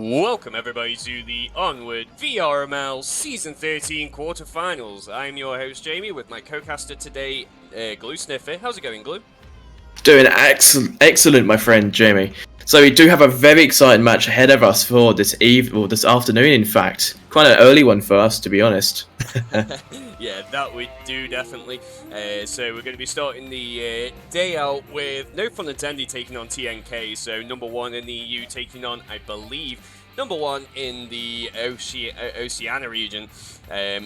Welcome everybody to the Onward VRML Season 13 quarterfinals. I'm your host Jamie with my co-caster today, Glue Sniffer. How's it going, Glue? Doing excellent, my friend Jamie. So we do have a very exciting match ahead of us for this this afternoon. In fact, quite an early one for us, to be honest. Yeah, that we do definitely. So we're going to be starting the day out with No Fun Attendee taking on TNK. So number one in the EU taking on, I believe, number one in the Oceania region.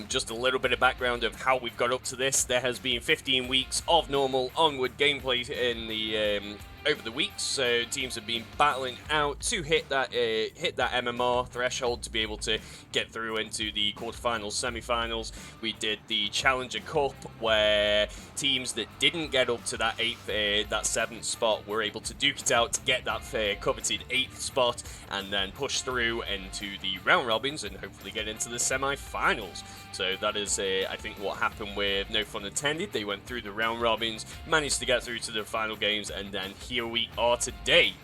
Just a little bit of background of how we've got up to this. There has been 15 weeks of normal Onward gameplay in the over the weeks, so teams have been battling out to hit that MMR threshold to be able to get through into the quarterfinals, semi-finals. We did the Challenger Cup, where teams that didn't get up to that seventh spot were able to duke it out to get that coveted 8th spot, and then push through into the round robins and hopefully get into the semi-finals. So that is, I think, what happened with No Fun Attended. They went through the round robins, managed to get through to the final games, and then here we are today.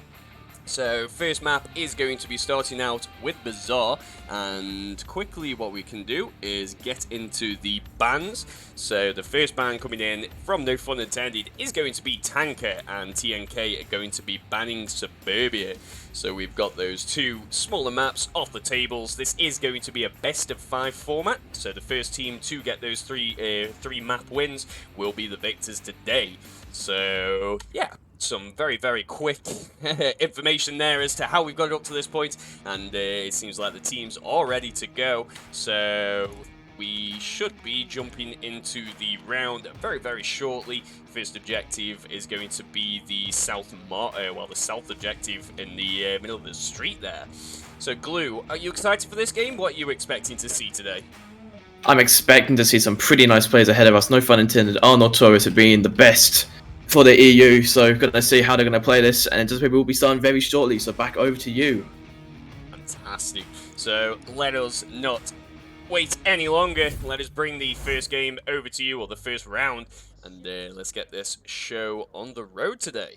So first map is going to be starting out with Bazaar, and quickly what we can do is get into the bans. So the first ban coming in from No Fun Intended is going to be Tanker, and TNK are going to be banning Suburbia. So we've got those two smaller maps off the tables. This is going to be a best of 5 format, so the first team to get those three map wins will be the victors today. So yeah, some very quick information there as to how we've got it up to this point, and it seems like the teams are ready to go. So we should be jumping into the round very shortly. First objective is going to be the south objective in the middle of the street there. So Glue, are you excited for this game? What are you expecting to see today? I'm expecting to see some pretty nice players ahead of us. No Fun Intended are notorious for being the best for the EU, so gonna see how they're gonna play this, and just maybe we'll be starting very shortly. So back over to you. Fantastic. So let us not wait any longer. Let us bring the first game over to you, or the first round, and let's get this show on the road today.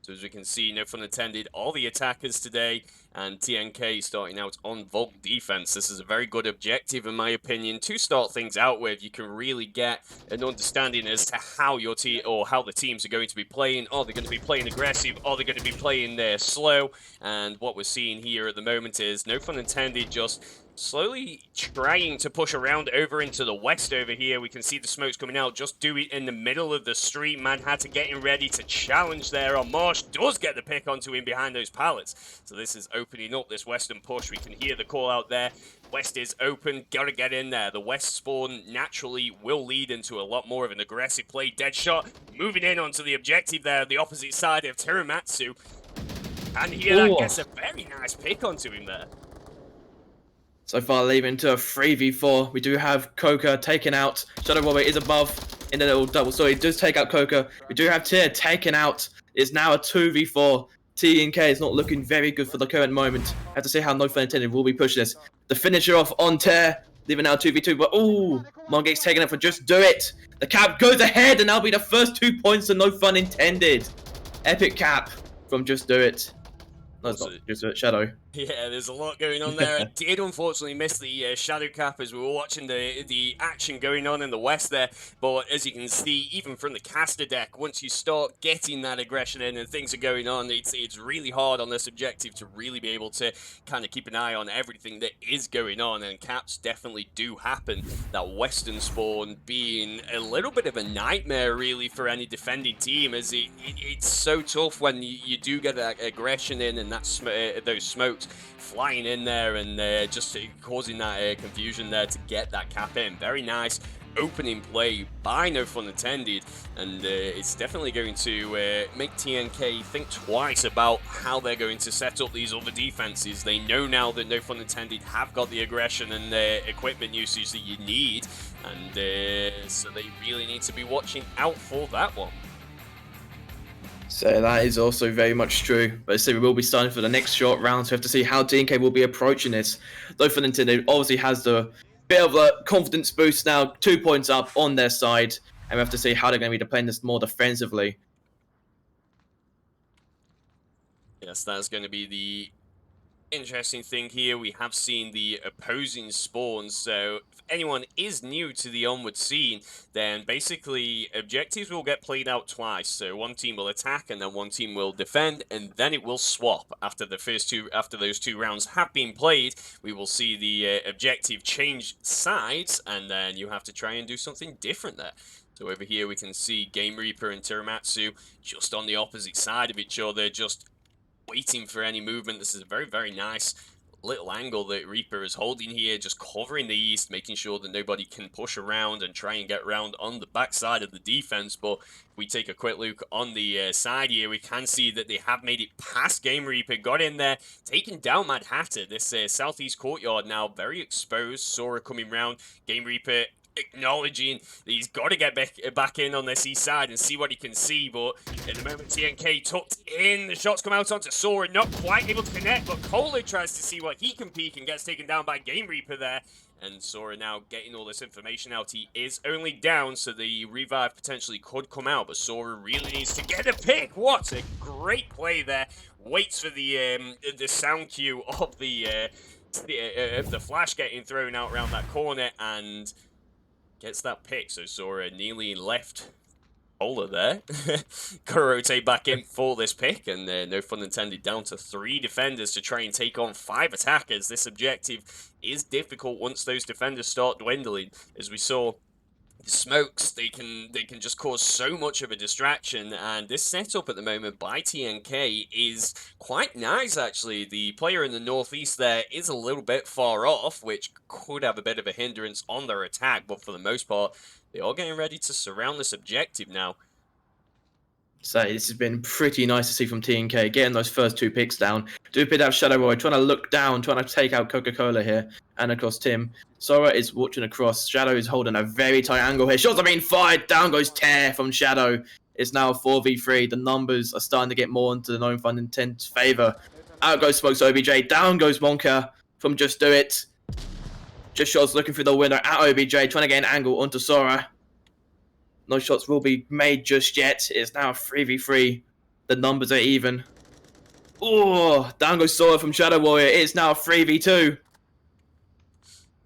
So as we can see, No Fun Intended, all the attackers today, and TNK starting out on Vault defense. This is a very good objective, in my opinion, to start things out with. You can really get an understanding as to how your team, or how the teams are going to be playing. Are they going to be playing aggressive? Are they going to be playing slow? And what we're seeing here at the moment is No Fun Intended just slowly trying to push around over into the west over here. We can see the smokes coming out. Just do it in the middle of the street. Manhattan getting ready to challenge there. Marsh does get the pick onto him behind those pallets. So this is opening up this western push. We can hear the call out there. West is open. Gotta get in there. The west spawn naturally will lead into a lot more of an aggressive play. Deadshot moving in onto the objective there on the opposite side of Terumatsu. And here that gets a very nice pick onto him there. So far, leaving to a 3v4. We do have Coca taken out. Shadow Robber is above in the little double. So he does take out Coca. We do have Tier taken out. It's now a 2v4. TNK is not looking very good for the current moment. Have to see how No Fun Intended will be pushing this. The finisher off on Tier, leaving now 2v2. But ooh, Mongate's taken it for Just Do It. The cap goes ahead, and that'll be the first 2 points to No Fun Intended. Epic cap from Just Do It. No, it's not Just Do It, Shadow. Yeah, there's a lot going on there. I did unfortunately miss the shadow cap as we were watching the action going on in the west there. But as you can see, even from the caster deck, once you start getting that aggression in and things are going on, it's really hard on this objective to really be able to kind of keep an eye on everything that is going on. And caps definitely do happen. That western spawn being a little bit of a nightmare really for any defending team, as it's so tough when you do get that aggression in and those smokes flying in there and just causing that confusion there to get that cap in. Very nice opening play by No Fun Intended, and it's definitely going to make TNK think twice about how they're going to set up these other defenses. They know now that No Fun Intended have got the aggression and equipment usage that you need, and so they really need to be watching out for that one. So that is also very much true. But so we will be starting for the next short round, so we have to see how TNK will be approaching this. No Fun Intended obviously has the bit of a confidence boost now, 2 points up on their side, and we have to see how they're going to be playing this more defensively. Yes, that's going to be the interesting thing here. We have seen the opposing spawns, so if anyone is new to the Onward scene, then basically objectives will get played out twice. So one team will attack and then one team will defend, and then it will swap after those two rounds have been played. We will see the objective change sides, and then you have to try and do something different there. So over here we can see Game Reaper and Teramatsu just on the opposite side of each other, just waiting for any movement. This is a very, very nice little angle that Reaper is holding here, just covering the east, making sure that nobody can push around and try and get around on the backside of the defense. But if we take a quick look on the side here, we can see that they have made it past Game Reaper, got in there, taken down Mad Hatter. This southeast courtyard now very exposed. Sora coming round, Game Reaper acknowledging that he's got to get back in on this east side and see what he can see, but at the moment TNK tucked in, the shots come out onto Sora, not quite able to connect, but Kohler tries to see what he can peek and gets taken down by Game Reaper there, and Sora now getting all this information out. He is only down, so the revive potentially could come out, but Sora really needs to get a pick. What a great play there. Waits for the sound cue of the flash getting thrown out around that corner, and gets that pick, so Sora nearly left Ola there. Gotta rotate back in for this pick, and no fun intended, down to 3 defenders to try and take on 5 attackers. This objective is difficult once those defenders start dwindling. As we saw, the smokes, they can just cause so much of a distraction, and this setup at the moment by TNK is quite nice actually. The player in the northeast there is a little bit far off, which could have a bit of a hindrance on their attack, but for the most part, they are getting ready to surround this objective now. So this has been pretty nice to see from TNK, getting those first 2 picks down. Do a bit of Shadow Boy, trying to look down, trying to take out Coca-Cola here, and across Tim. Sora is watching across. Shadow is holding a very tight angle here. Shots are being fired. Down goes Tear from Shadow. It's now 4v3. The numbers are starting to get more into the No Fun Intent's favor. Out goes Smokes OBJ. Down goes Monka from Just Do It. Just Shots looking through the window at OBJ, trying to get an angle onto Sora. No shots will be made just yet. It's now 3v3. The numbers are even. Oh, down goes Sora from Shadow Warrior. It's now 3v2.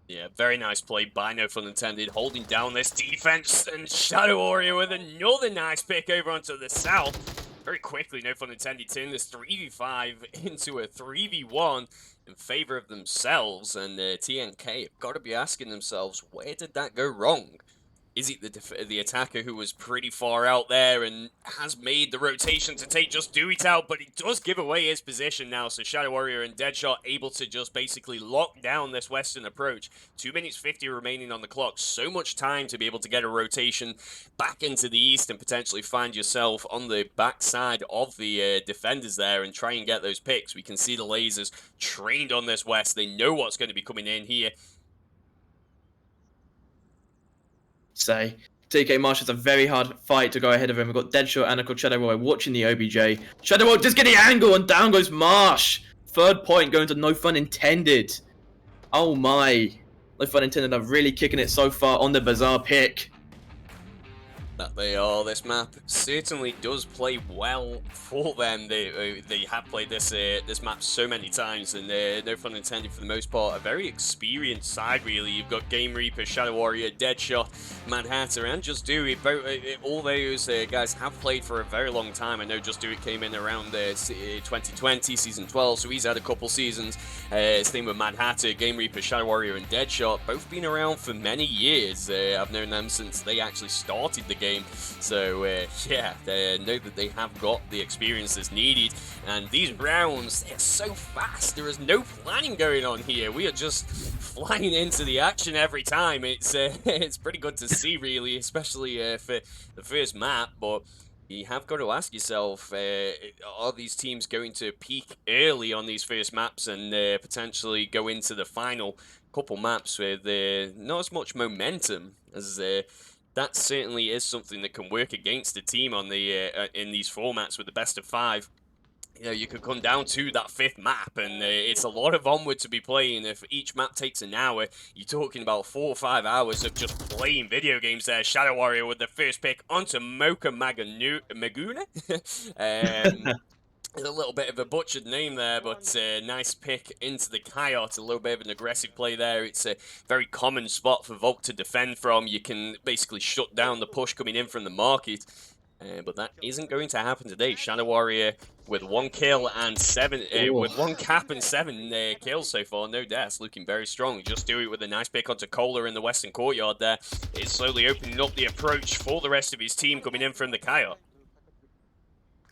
Yeah, very nice play by No Fun Intended, holding down this defense, and Shadow Warrior with another nice pick over onto the south. Very quickly, No Fun Intended turn this 3v5 into a 3v1 in favor of themselves, and TNK have got to be asking themselves, where did that go wrong? Is it the attacker who was pretty far out there and has made the rotation to take Just Do It out, but he does give away his position now, so Shadow Warrior and Deadshot able to just basically lock down this western approach. 2 minutes 50 remaining on the clock, so much time to be able to get a rotation back into the east and potentially find yourself on the backside of the defenders there and try and get those picks. We can see the lasers trained on this west. They know what's going to be coming in here. Say, TK Marsh has a very hard fight to go ahead of him. We've got Deadshot and of Shadow Boy watching the OBJ. Shadow Boy just getting the angle, and down goes Marsh. 3rd point going to No Fun Intended. Oh my. No Fun Intended are really kicking it so far on the Bazaar pick. That they are. This map certainly does play well for them. They have played this map so many times, and No Fun Intended for the most part. A very experienced side, really. You've got Game Reaper, Shadow Warrior, Deadshot, Mad Hatter, and Just Do It. All those guys have played for a very long time. I know Just Do It came in around 2020, Season 12, so he's had a couple seasons. Same with Mad Hatter, Game Reaper, Shadow Warrior, and Deadshot. Both been around for many years. I've known them since they actually started the game. So, yeah, they know that they have got the experiences needed. And these rounds, they're so fast. There is no planning going on here. We are just flying into the action every time. It's pretty good to see, really, especially for the first map. But you have got to ask yourself, are these teams going to peak early on these first maps and potentially go into the final couple maps with not as much momentum as that certainly is something that can work against a team on the in these formats with the best of 5. You know, you could come down to that 5th map, and it's a lot of Onward to be playing. If each map takes an hour, you're talking about 4 or 5 hours of just playing video games there. Shadow Warrior with the first pick onto Mocha Maguna. A little bit of a butchered name there, but nice pick into the coyote. A little bit of an aggressive play there. It's a very common spot for Volk to defend from. You can basically shut down the push coming in from the market. But that isn't going to happen today. Shadow Warrior with 1 kill and 7, with 1 cap and 7 kills so far. No deaths, looking very strong. Just do it with a nice pick onto Kohler in the western courtyard there. It's slowly opening up the approach for the rest of his team coming in from the coyote.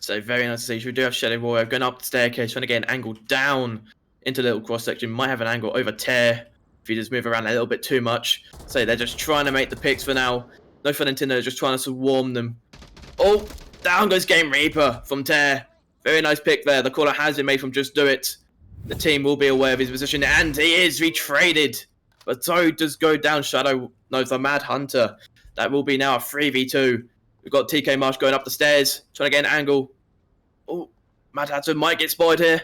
So very nice to see. We do have Shadow Warrior going up the staircase, trying to get an angle down into the little cross section. Might have an angle over tear if you just move around a little bit too much. So they're just trying to make the picks for now. No fun intended, they're just trying to swarm them. Oh, down goes Game Reaper from tear. Very nice pick there. The caller has been made from Just Do It. The team will be aware of his position, and he is retraded. But so does go down Shadow. No, the Mad Hunter. That will be now a 3v2. We've got TK Marsh going up the stairs, trying to get an angle. Oh, Mad Hunter might get spotted here.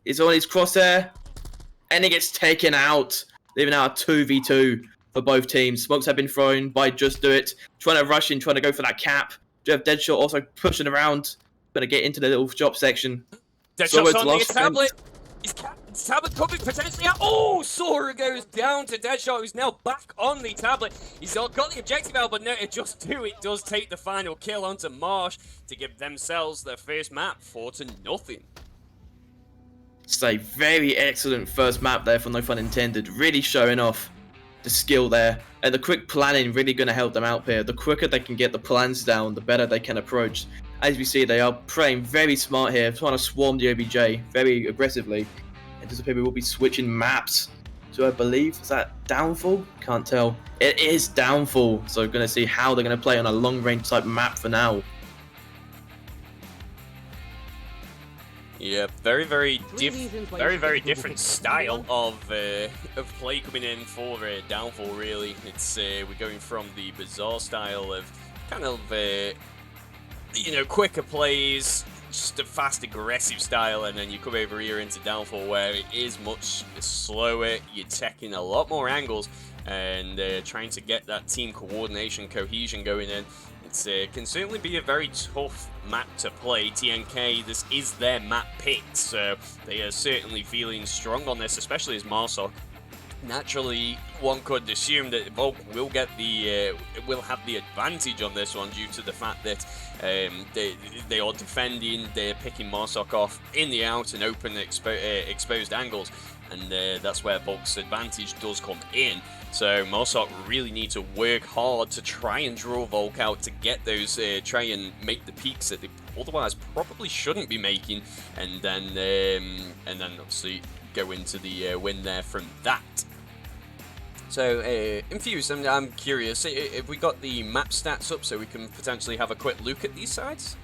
He's on his crosshair, and he gets taken out, leaving out a 2v2 for both teams. Smokes have been thrown by Just Do It, trying to rush in, trying to go for that cap. Do you have Deadshot also pushing around, going to get into the little shop section. Deadshot's on the tablet. His tablet could be potentially out. Oh, Sora goes down to Deadshot, who's now back on the tablet. He's got the objective out, but no, it does take the final kill onto Marsh to give themselves their first map 4-0. It's a very excellent first map there for No Fun Intended, really showing off the skill there. And the quick planning really going to help them out here. The quicker they can get the plans down, the better they can approach. As we see, they are playing very smart here, trying to swarm the OBJ very aggressively. And just people will be switching maps. So I believe, is that Downfall? Can't tell. It is Downfall. So we're going to see how they're going to play on a long-range type map for now. Yeah, very different style of play coming in for Downfall. Really, it's we're going from the bizarre style of kind of quicker plays, just a fast aggressive style, and then you come over here into Downfall where it is much slower. You're taking a lot more angles and trying to get that team coordination, cohesion going in. It can certainly be a very tough map to play. TNK, this is their map pick, so they are certainly feeling strong on this, especially as Marsoc. Naturally, one could assume that Volk will get will have the advantage on this one due to the fact that they are defending, they're picking Marsoc off in the out and open exposed angles, and that's where Volk's advantage does come in. So Marsoc really need to work hard to try and draw Volk out to get those, try and make the peaks that they otherwise probably shouldn't be making, and then obviously go into the win there from that. So, Infused, I'm curious, have we got the map stats up so we can potentially have a quick look at these sides?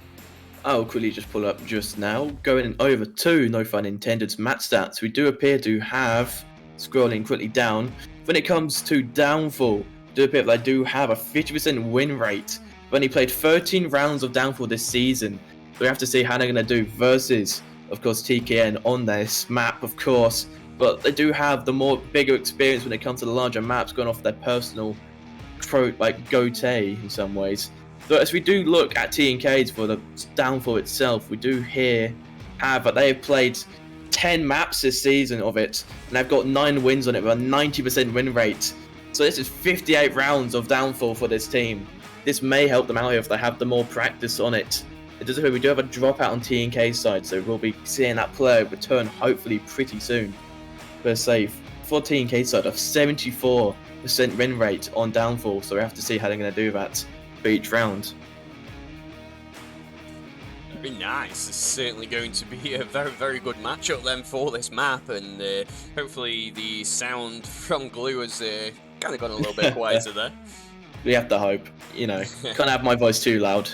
I'll quickly just pull up just now. Going over to No Fun Intended's map stats, we do appear to have, scrolling quickly down, when it comes to Downfall, do appear that they do have a 50% win rate. They've only played 13 rounds of Downfall this season, so we have to see how they're going to do versus, of course, TKN on this map, of course. But they do have the bigger experience when it comes to the larger maps, going off their personal goatee in some ways. So as we do look at TNKs for the Downfall itself, we do have that they have played 10 maps this season of it, and they've got 9 wins on it with a 90% win rate. So this is 58 rounds of Downfall for this team. This may help them out here if they have the more practice on it. It does appear we do have a dropout on TNK's side, so we'll be seeing that player return hopefully pretty soon. Per se, for TNK's side, a 74% win rate on Downfall, so we have to see how they're going to do that for each round. Very nice. It's certainly going to be a very good matchup then for this map, and hopefully the sound from Glue has kind of gone a little bit quieter there. We have to hope, can't have my voice too loud.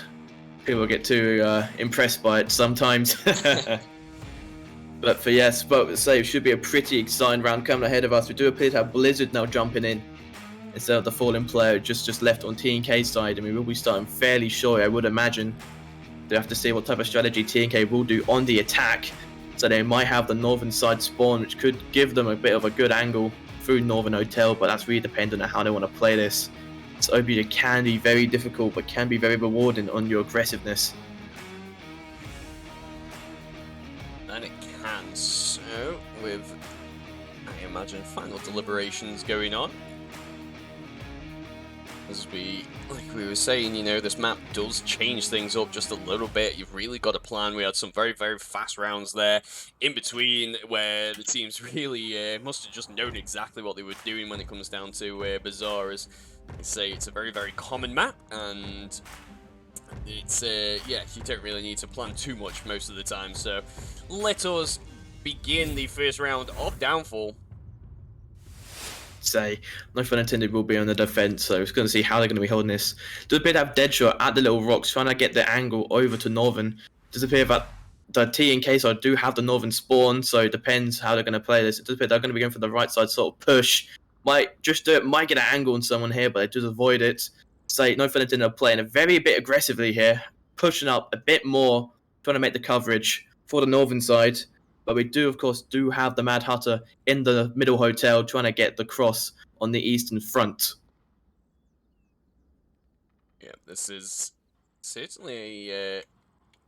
People get too impressed by it sometimes. But it should be a pretty exciting round coming ahead of us. We do appear to have Blizzard now jumping in instead of the fallen player just left on TNK's side, and we will be starting fairly short, I would imagine. They have to see what type of strategy TNK will do on the attack. So they might have the northern side spawn, which could give them a bit of a good angle through Northern Hotel, but that's really dependent on how they want to play this. So OBJ can be very difficult, but can be very rewarding on your aggressiveness. it can. So, with, I imagine, final deliberations going on. As like we were saying, you know, this map does change things up just a little bit. You've really got a plan. We had some very, very fast rounds there in between where the teams really must have just known exactly what they were doing when it comes down to Bazaar. As I say, it's a very, very common map, and it's, yeah, you don't really need to plan too much most of the time. So let us begin the first round of Downfall. Say, no fun intended will be on the defense, so it's going to see how they're going to be holding this. Does appear to have Deadshot at the little rocks, trying to get the angle over to Northern. Does appear that the TNK side do have the Northern spawn, so it depends how they're going to play this. It does appear they're going to be going for the right side sort of push. Might just do it, might get an angle on someone here, but they just avoid it. Say, no fun intended are playing a very bit aggressively here, pushing up a bit more, trying to make the coverage for the Northern side. But we do, of course, have the Mad Hatter in the middle hotel trying to get the cross on the eastern front. Yeah, this is certainly a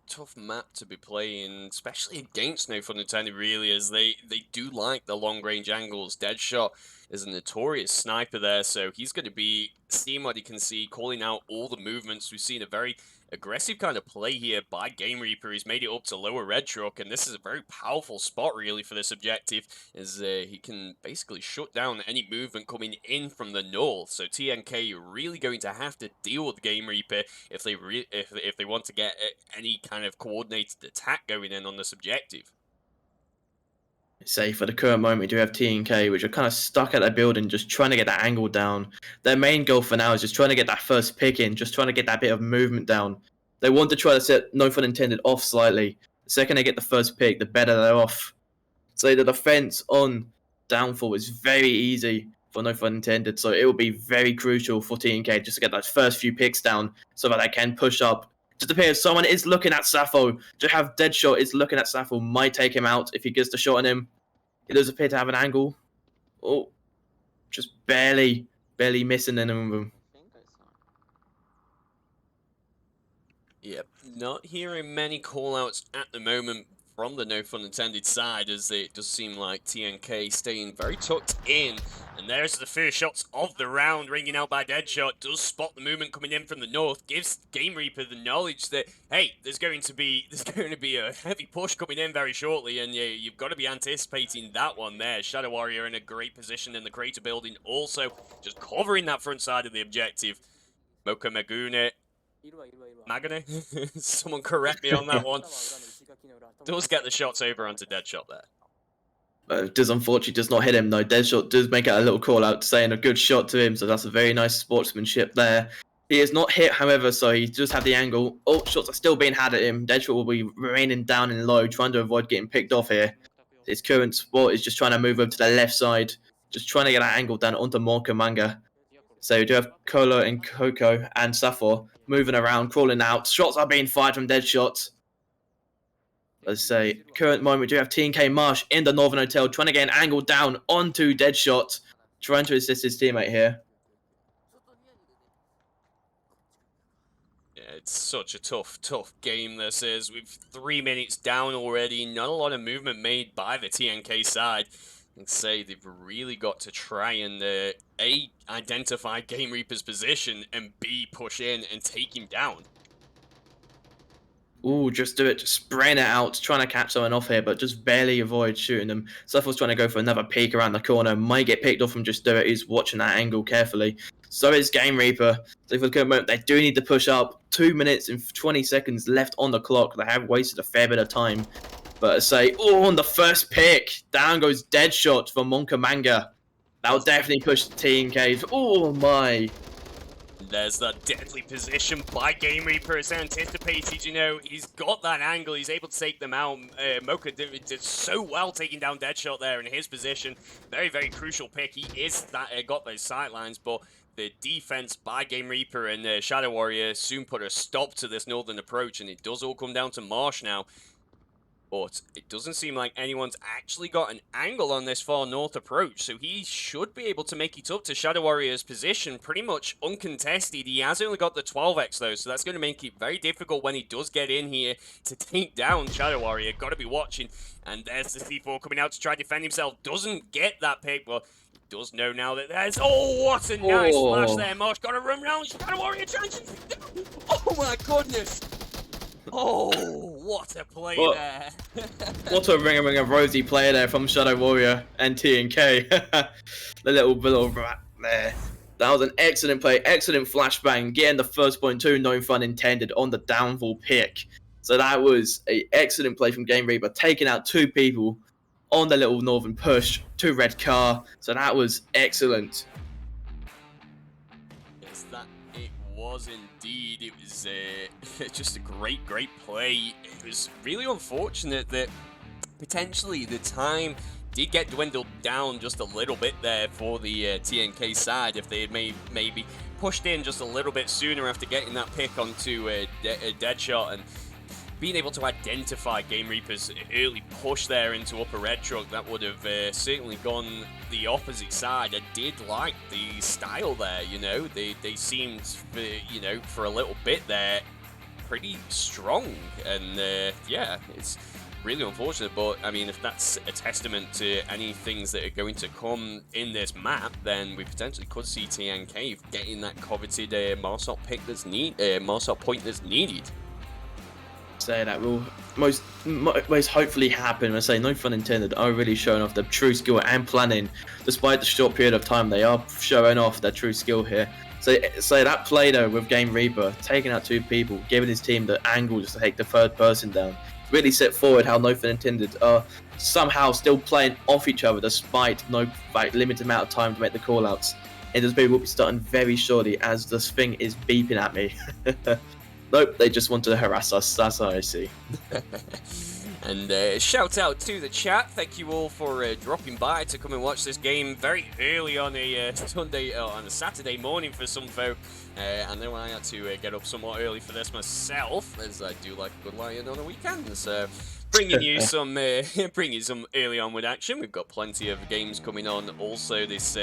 tough map to be playing, especially against No Fun Intended, really, as they do like the long-range angles. Deadshot is a notorious sniper there, so he's going to be seeing what he can see, calling out all the movements. We've seen a very aggressive kind of play here by Game Reaper. He's made it up to lower red truck, and this is a very powerful spot, really, for this objective, as he can basically shut down any movement coming in from the north. So TNK really going to have to deal with Game Reaper if they want to get any kind of coordinated attack going in on this objective. Say, for the current moment, we do have TNK, which are kind of stuck at their building, just trying to get that angle down. Their main goal for now is just trying to get that first pick in, just trying to get that bit of movement down. They want to try to set No Fun Intended off slightly. The second they get the first pick, the better they're off. So the defense on Downfall is very easy for No Fun Intended, so it will be very crucial for TNK just to get those first few picks down so that they can push up. Just appears someone is looking at Sappho. To have Deadshot is looking at Sappho, might take him out if he gets the shot on him. It does appear to have an angle. Oh, just barely missing any of them. Yep, not hearing many callouts at the moment from the No Fun Intended side, as it does seem like TNK staying very tucked in. And there's the first shots of the round, ringing out by Deadshot. Does spot the movement coming in from the north, gives Game Reaper the knowledge that, hey, there's going to be a heavy push coming in very shortly, and you've got to be anticipating that one there. Shadow Warrior in a great position in the crater building, also just covering that front side of the objective. Mocha Magune. Magane? Someone correct me on that one. Does get the shots over onto Deadshot there. It does unfortunately does not hit him though. Deadshot does make a little call out saying a good shot to him, so that's a very nice sportsmanship there. He is not hit, however, so he does have the angle. Oh, shots are still being had at him. Deadshot will be remaining down and low, trying to avoid getting picked off here. His current spot is just trying to move over to the left side, just trying to get that angle down onto Morka Manga. So we do have Kolo and Coco and Sappho moving around, crawling out. Shots are being fired from Deadshot. Let's say, current moment, we do have TNK Marsh in the Northern Hotel, trying to get an angle down onto Deadshot, trying to assist his teammate here. Yeah, it's such a tough game this is. With 3 minutes down already, not a lot of movement made by the TNK side. And say they've really got to try and A, identify Game Reaper's position, and B, push in and take him down. Ooh, just do it, just spraying it out, trying to catch someone off here, but just barely avoid shooting them. Sappho's trying to go for another peek around the corner, might get picked off from just do it. He's watching that angle carefully. So is Game Reaper. So for the current moment, they do need to push up. 2 minutes and 20 seconds left on the clock. They have wasted a fair bit of time. But say, oh, on the first pick, down goes Deadshot for Monka Manga. That'll definitely push the TNK. Oh my. There's that deadly position by Game Reaper. It's anticipated, you know, he's got that angle, he's able to take them out. Mocha did so well taking down Deadshot there in his position. Very, very crucial pick. He is that got those sightlines, but the defense by Game Reaper and Shadow Warrior soon put a stop to this northern approach, and it does all come down to Marsh now. But it doesn't seem like anyone's actually got an angle on this far north approach, so he should be able to make it up to Shadow Warrior's position pretty much uncontested. He has only got the 12x though, so that's going to make it very difficult when he does get in here to take down Shadow Warrior. Got to be watching. And there's the C4 coming out to try to defend himself. Doesn't get that pick, but he does know now that there's... Oh, what a nice flash there, Mosh. Got to run round. Shadow Warrior trying to... Oh my goodness. Oh, what a play there. What a ring of rosy play there from Shadow Warrior and TNK. The little rat there. That was an excellent play, excellent flashbang, getting the first point too, no fun intended, on the downfall pick. So that was an excellent play from Game Reaper, taking out 2 people on the little northern push, 2 red car. So that was excellent. Yes, that it was indeed. It was just a great play. It was really unfortunate that potentially the time did get dwindled down just a little bit there for the TNK side. If they had maybe pushed in just a little bit sooner after getting that pick onto a Deadshot and being able to identify Game Reaper's early push there into upper red truck, that would have certainly gone the opposite side. I did like the style there, you know. They seemed, you know, for a little bit there, pretty strong. And yeah, it's really unfortunate, but I mean, if that's a testament to any things that are going to come in this map, then we potentially could see TNK getting that coveted Marsop pick that's Marsop point that's needed. Say that will most hopefully happen. I say no fun intended. Are really showing off their true skill and planning, despite the short period of time they are showing off their true skill here. So that play though with Game Reaper, taking out 2 people, giving his team the angle just to take the 3rd person down, really set forward how no fun intended are somehow still playing off each other despite no limited amount of time to make the callouts. And this video will be starting very shortly as this thing is beeping at me. Nope, they just wanted to harass us. That's how I see. And shout out to the chat. Thank you all for dropping by to come and watch this game very early on a on a Saturday morning for some folk. I know I had to get up somewhat early for this myself, as I do like a good lie-in on a weekend. So bringing you some early onward action. We've got plenty of games coming on. Also this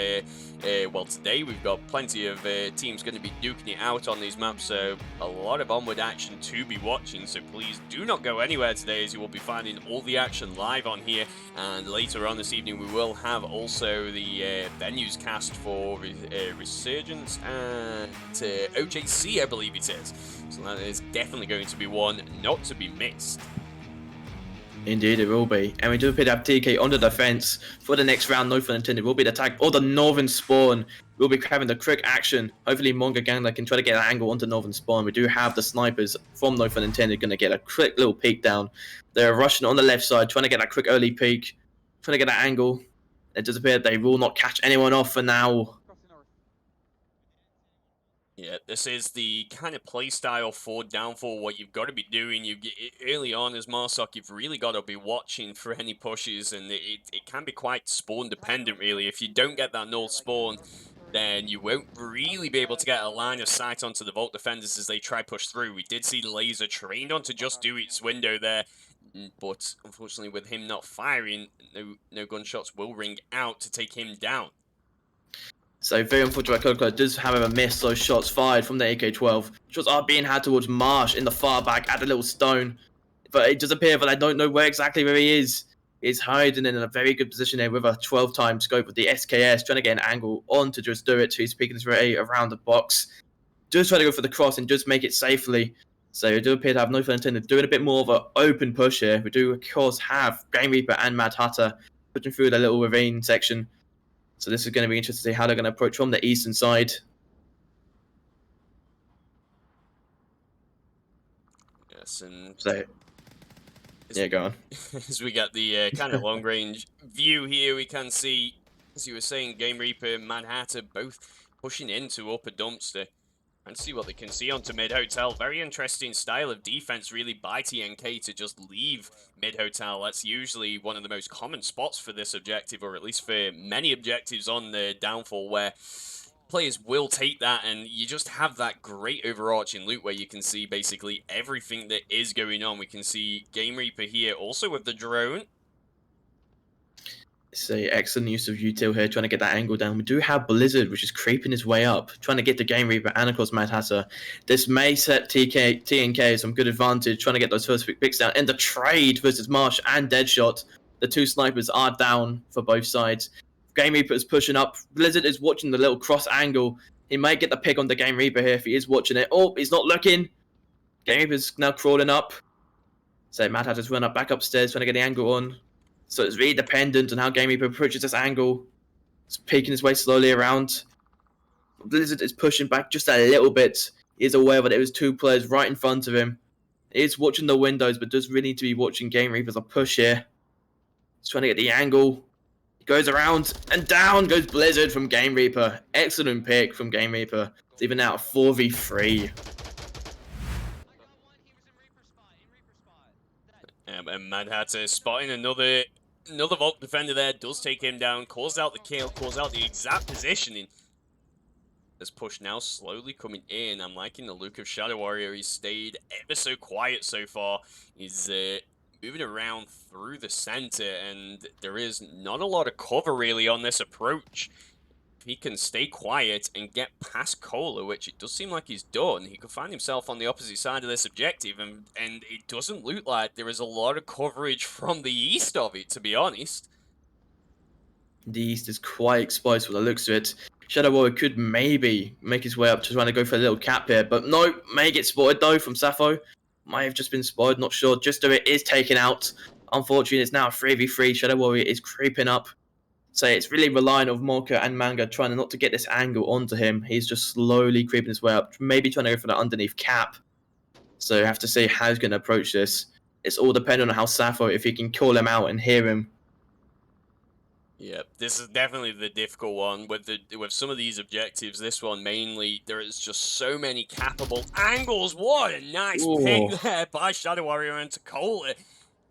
well, today we've got plenty of teams going to be duking it out on these maps, so a lot of onward action to be watching. So please do not go anywhere today, as you will be finding all the action live on here. And later on this evening we will have also the venues cast for Resurgence and OJC, I believe it is. So that is definitely going to be one not to be missed. Indeed, it will be. And we do appear to have TK on the defense for the next round. No fun intended. Will be the attack or the northern spawn. We'll be having the quick action. Hopefully, Monga Gangler can try to get an angle onto northern spawn. We do have the snipers from No Fun Intended going to get a quick little peek down. They're rushing on the left side, trying to get that quick early peek, trying to get that angle. It does appear they will not catch anyone off for now. Yeah, this is the kind of play style for Downfall. What you've got to be doing, early on as Marsoc, you've really got to be watching for any pushes, and it can be quite spawn dependent, really. If you don't get that north spawn, then you won't really be able to get a line of sight onto the Vault defenders as they try push through. We did see Laser trained onto Just Do It's window there, but unfortunately with him not firing, no gunshots will ring out to take him down. So very unfortunate, Coca does however miss those shots fired from the AK-12. Shots are being had towards Marsh in the far back at the little stone. But it does appear that I don't know where he is. He's hiding in a very good position here with a 12-time scope with the SKS, trying to get an angle on to Just Do It. He's peeking his way around the box. Just trying to go for the cross and just make it safely. So we do appear to have No Fun Intended doing a bit more of an open push here. We do, of course, have Game Reaper and Mad Hatter pushing through the little ravine section. So this is going to be interesting to see how they're going to approach from the eastern side. Yes, and so yeah, go on. As we get the kind of long-range view here, we can see, as you were saying, Game Reaper, Mad Hatter both pushing into upper dumpster. And see what they can see onto mid hotel. Very interesting style of defense, really, by TNK to just leave mid hotel. That's usually one of the most common spots for this objective, or at least for many objectives on the Downfall, where players will take that, and you just have that great overarching loop where you can see basically everything that is going on. We can see Game Reaper here also with the drone. It's a excellent use of util here, trying to get that angle down. We do have Blizzard, which is creeping his way up, trying to get the Game Reaper and, of course, Mad Hatter. This may set TNK some good advantage, trying to get those first picks down. And the trade versus Marsh and Deadshot, the two snipers are down for both sides. Game Reaper is pushing up. Blizzard is watching the little cross angle. He might get the pick on the Game Reaper here if he is watching it. Oh, he's not looking. Game Reaper's now crawling up. So Mad Hatter's run up back upstairs, trying to get the angle on. So it's really dependent on how Game Reaper approaches this angle. It's peeking his way slowly around. Blizzard is pushing back just a little bit. He is aware that there was two players right in front of him. He is watching the windows, but does really need to be watching Game Reaper as a push here. He's trying to get the angle. He goes around, and down goes Blizzard from Game Reaper. Excellent pick from Game Reaper. It's even now a 4v3. And Mad Hatter spotting another Vault defender there, does take him down, calls out the kill, calls out the exact positioning. This push now slowly coming in. I'm liking the look of Shadow Warrior. He's stayed ever so quiet so far. He's moving around through the center, and there is not a lot of cover really on this approach. If he can stay quiet and get past Cola, which it does seem like he's done, he could find himself on the opposite side of this objective, and it doesn't look like there is a lot of coverage from the east of it, to be honest. The east is quite exposed for the looks of it. Shadow Warrior could maybe make his way up to trying to go for a little cap here, but no, may get spotted though from Sappho. Might have just been spotted, not sure. Just do it is taken out. Unfortunately, it's now a 3v3. Shadow Warrior is creeping up. So it's really relying on Morka and Manga trying not to get this angle onto him. He's just slowly creeping his way up, maybe trying to go for the underneath cap. So you have to see how he's going to approach this. It's all dependent on how Sappho, if he can call him out and hear him. Yep, this is definitely the difficult one with some of these objectives. This one mainly, there is just so many cappable angles. What a nice pick there by Shadow Warrior into Cola.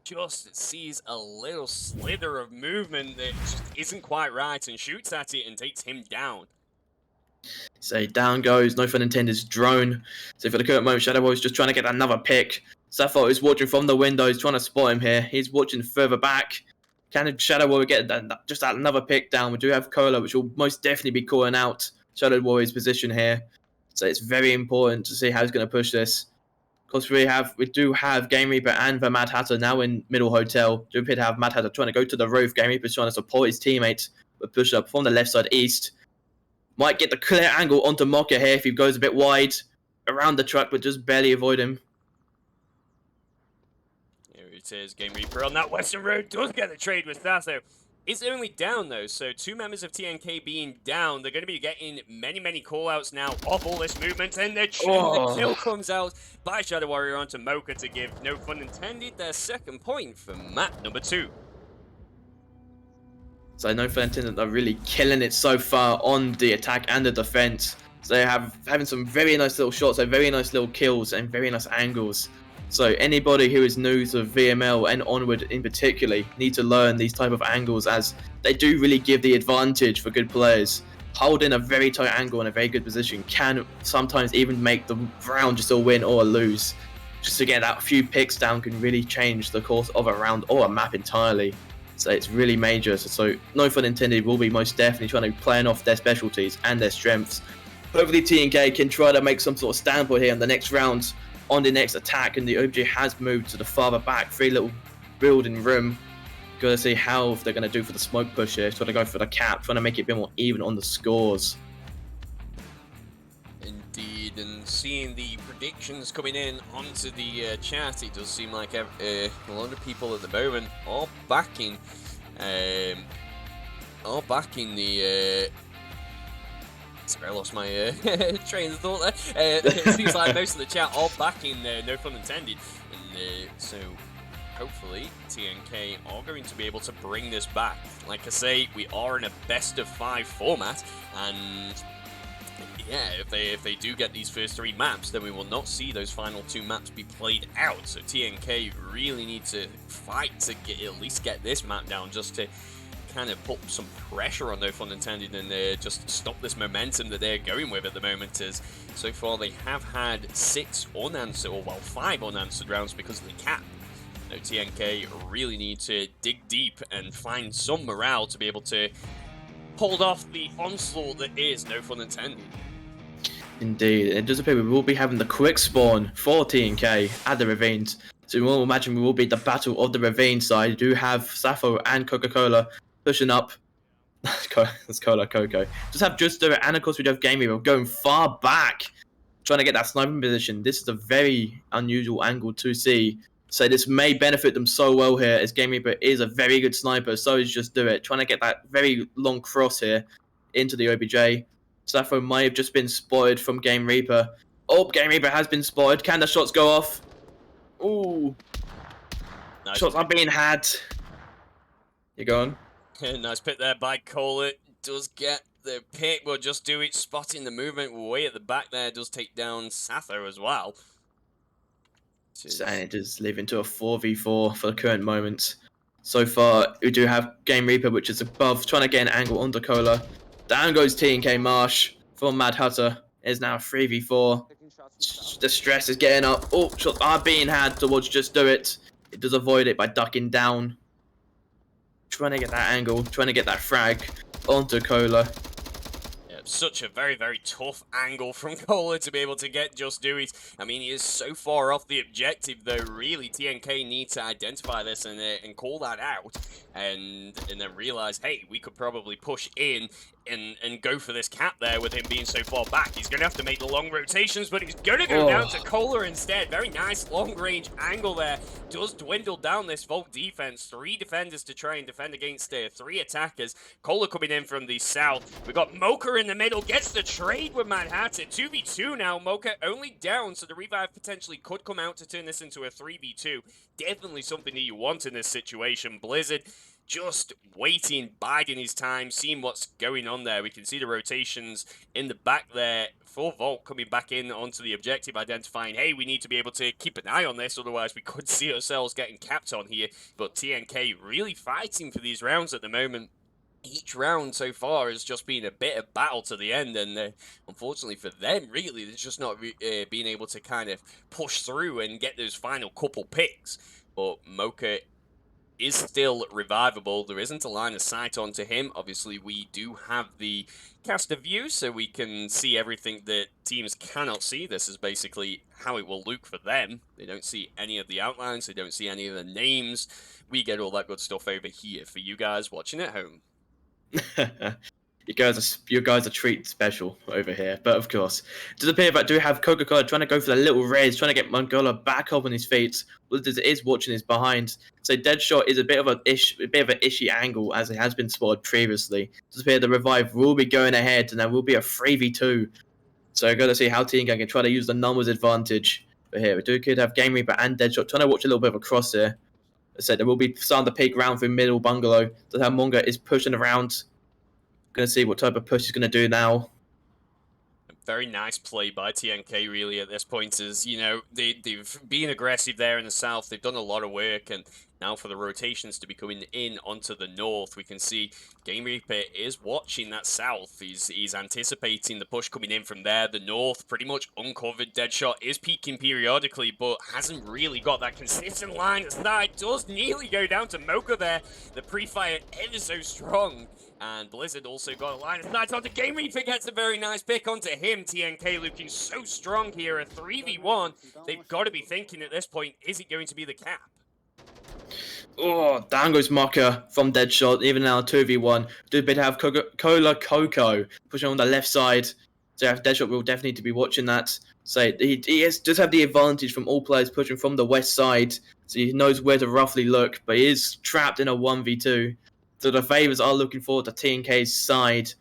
Just sees a little slither of movement that just isn't quite right and shoots at it and takes him down. So down goes, no fun intended, drone. So for the current moment, Shadow Warrior's just trying to get another pick. Sappho is watching from the windows, trying to spot him here. He's watching further back. Can Shadow Warrior get just another pick down? We do have Cola, which will most definitely be calling out Shadow Warrior's position here. So it's very important to see how he's going to push this. Of course, we do have Game Reaper and the Mad Hatter now in middle hotel. Do appear to have Mad Hatter trying to go to the roof. Game Reaper's trying to support his teammates, but push up from the left side east. Might get the clear angle onto Mocha here if he goes a bit wide around the truck, but just barely avoid him. Here it is, Game Reaper on that western road does get the trade with Sasso. It's only down though, so two members of TNK being down, they're going to be getting many callouts now off all this movement, and the kill comes out by Shadow Warrior onto Mocha to give, no pun intended, their second point for map number 2. So no fun intended, they're really killing it so far on the attack and the defense. So they have having some very nice little shots, so very nice little kills and very nice angles. So anybody who is new to VRML and Onward in particular need to learn these type of angles, as they do really give the advantage for good players. Holding a very tight angle in a very good position can sometimes even make the round just a win or a lose. Just to get that few picks down can really change the course of a round or a map entirely. So it's really major. So no fun intended, will be most definitely trying to plan off their specialties and their strengths. Hopefully TNK can try to make some sort of standpoint here in the next round on the next attack, and the OBJ has moved to the farther back, free little building room. Gotta see how they're gonna do for the smoke push here, trying to go for the cap, trying to make it a bit more even on the scores. Indeed, and seeing the predictions coming in onto the chat, it does seem like a lot of people at the moment are backing the sorry, I lost my train of thought there. It seems like most of the chat are backing no pun intended, and so hopefully TNK are going to be able to bring this back. Like I say, we are in a best of 5 format, and yeah, if they do get these first 3 maps, then we will not see those final 2 maps be played out. So TNK really need to fight to at least get this map down, just to kind of put some pressure on, no fun intended, and just stop this momentum that they're going with at the moment. As so far they have had 6 unanswered, or well 5 unanswered rounds because of the cap. No, TNK really need to dig deep and find some morale to be able to hold off the onslaught that is, no fun intended. Indeed, it does appear we will be having the quick spawn for TNK at the ravines. So we will imagine we will be the battle of the ravine side. We do have Sappho and Coca-Cola pushing up. That's Coca-Cola. Just have Just Do It, and of course we do have Game Reaper going far back, trying to get that sniping position. This is a very unusual angle to see. So this may benefit them so well here, as Game Reaper is a very good sniper. So is Just Do It, trying to get that very long cross here into the OBJ. Sappho might have just been spotted from Game Reaper. Oh, Game Reaper has been spotted. Can the shots go off? Ooh. Nice. Shots are being had. You going? Nice pick there by Cola. Does get the pick, but Just Do It spotting the movement way at the back there. Does take down Sappho as well. And it does live into a 4v4 for the current moment. So far, we do have Game Reaper, which is above, trying to get an angle onto Cola. Down goes TNK Marsh from Mad Hatter. It is now a 3v4. The stress is getting up. Oh, shots are being had towards Just Do It. It does avoid it by ducking down. Trying to get that angle, trying to get that frag onto Cola. Such a very, very tough angle from Cola to be able to get Just Do It. I mean, he is so far off the objective, though. Really, TNK need to identify this and call that out, and then realize, hey, we could probably push in and go for this cap there with him being so far back. He's going to have to make the long rotations, but he's going to go down to Cola instead. Very nice long-range angle there. Does dwindle down this Volt defense. 3 defenders to try and defend against 3 attackers. Cola coming in from the south. We've got Mocha in the middle. Gets the trade with Mad Hatter. 2v2 now. Mocha only down, so the revive potentially could come out to turn this into a 3v2. Definitely something that you want in this situation. Blizzard just waiting, biding his time, seeing what's going on there. We can see the rotations in the back there for Volt coming back in onto the objective, identifying, hey, we need to be able to keep an eye on this, otherwise we could see ourselves getting capped on here. But TNK really fighting for these rounds at the moment. Each round so far has just been a bit of battle to the end, and unfortunately for them, really, they're just not being able to kind of push through and get those final couple picks. But Mocha is still revivable. There isn't a line of sight onto him. Obviously, we do have the caster view, so we can see everything that teams cannot see. This is basically how it will look for them. They don't see any of the outlines. They don't see any of the names. We get all that good stuff over here for you guys watching at home. You guys are treated special over here, but of course, it does appear that do have Coca-Cola trying to go for the little raise, trying to get Mongola back up on his feet. Blizzard is watching his behind, so Deadshot is a bit of an ishy angle as it has been spotted previously. It does appear the revive will be going ahead, and there will be a 3v2. So got to see how TNK can try to use the numbers advantage. But here we could have Game Reaper and Deadshot trying to watch a little bit of a cross here. As I said, there will be starting to peek round through middle bungalow. That's how Monga is pushing around. Going to see what type of push he's going to do now. Very nice play by TNK, really, at this point. Is, you know, they've been aggressive there in the south. They've done a lot of work, and now for the rotations to be coming in onto the north, we can see Game Reaper is watching that south. He's anticipating the push coming in from there. The north, pretty much uncovered. Deadshot is peeking periodically, but hasn't really got that consistent line of sight. Does nearly go down to Mocha there. The pre-fire ever so strong. And Blizzard also got a line of sight onto Game Reaper, gets a very nice pick onto him. TNK looking so strong here, a 3v1. They've got to be thinking at this point, is it going to be the cap? Oh, down goes Mocha from Deadshot, even now 2v1. Do a bit have Coca-Cola Coco pushing on the left side. So Deadshot will definitely need to be watching that. So he does have the advantage from all players pushing from the west side. So he knows where to roughly look, but he is trapped in a 1v2. So the favors are looking forward to TNK's side.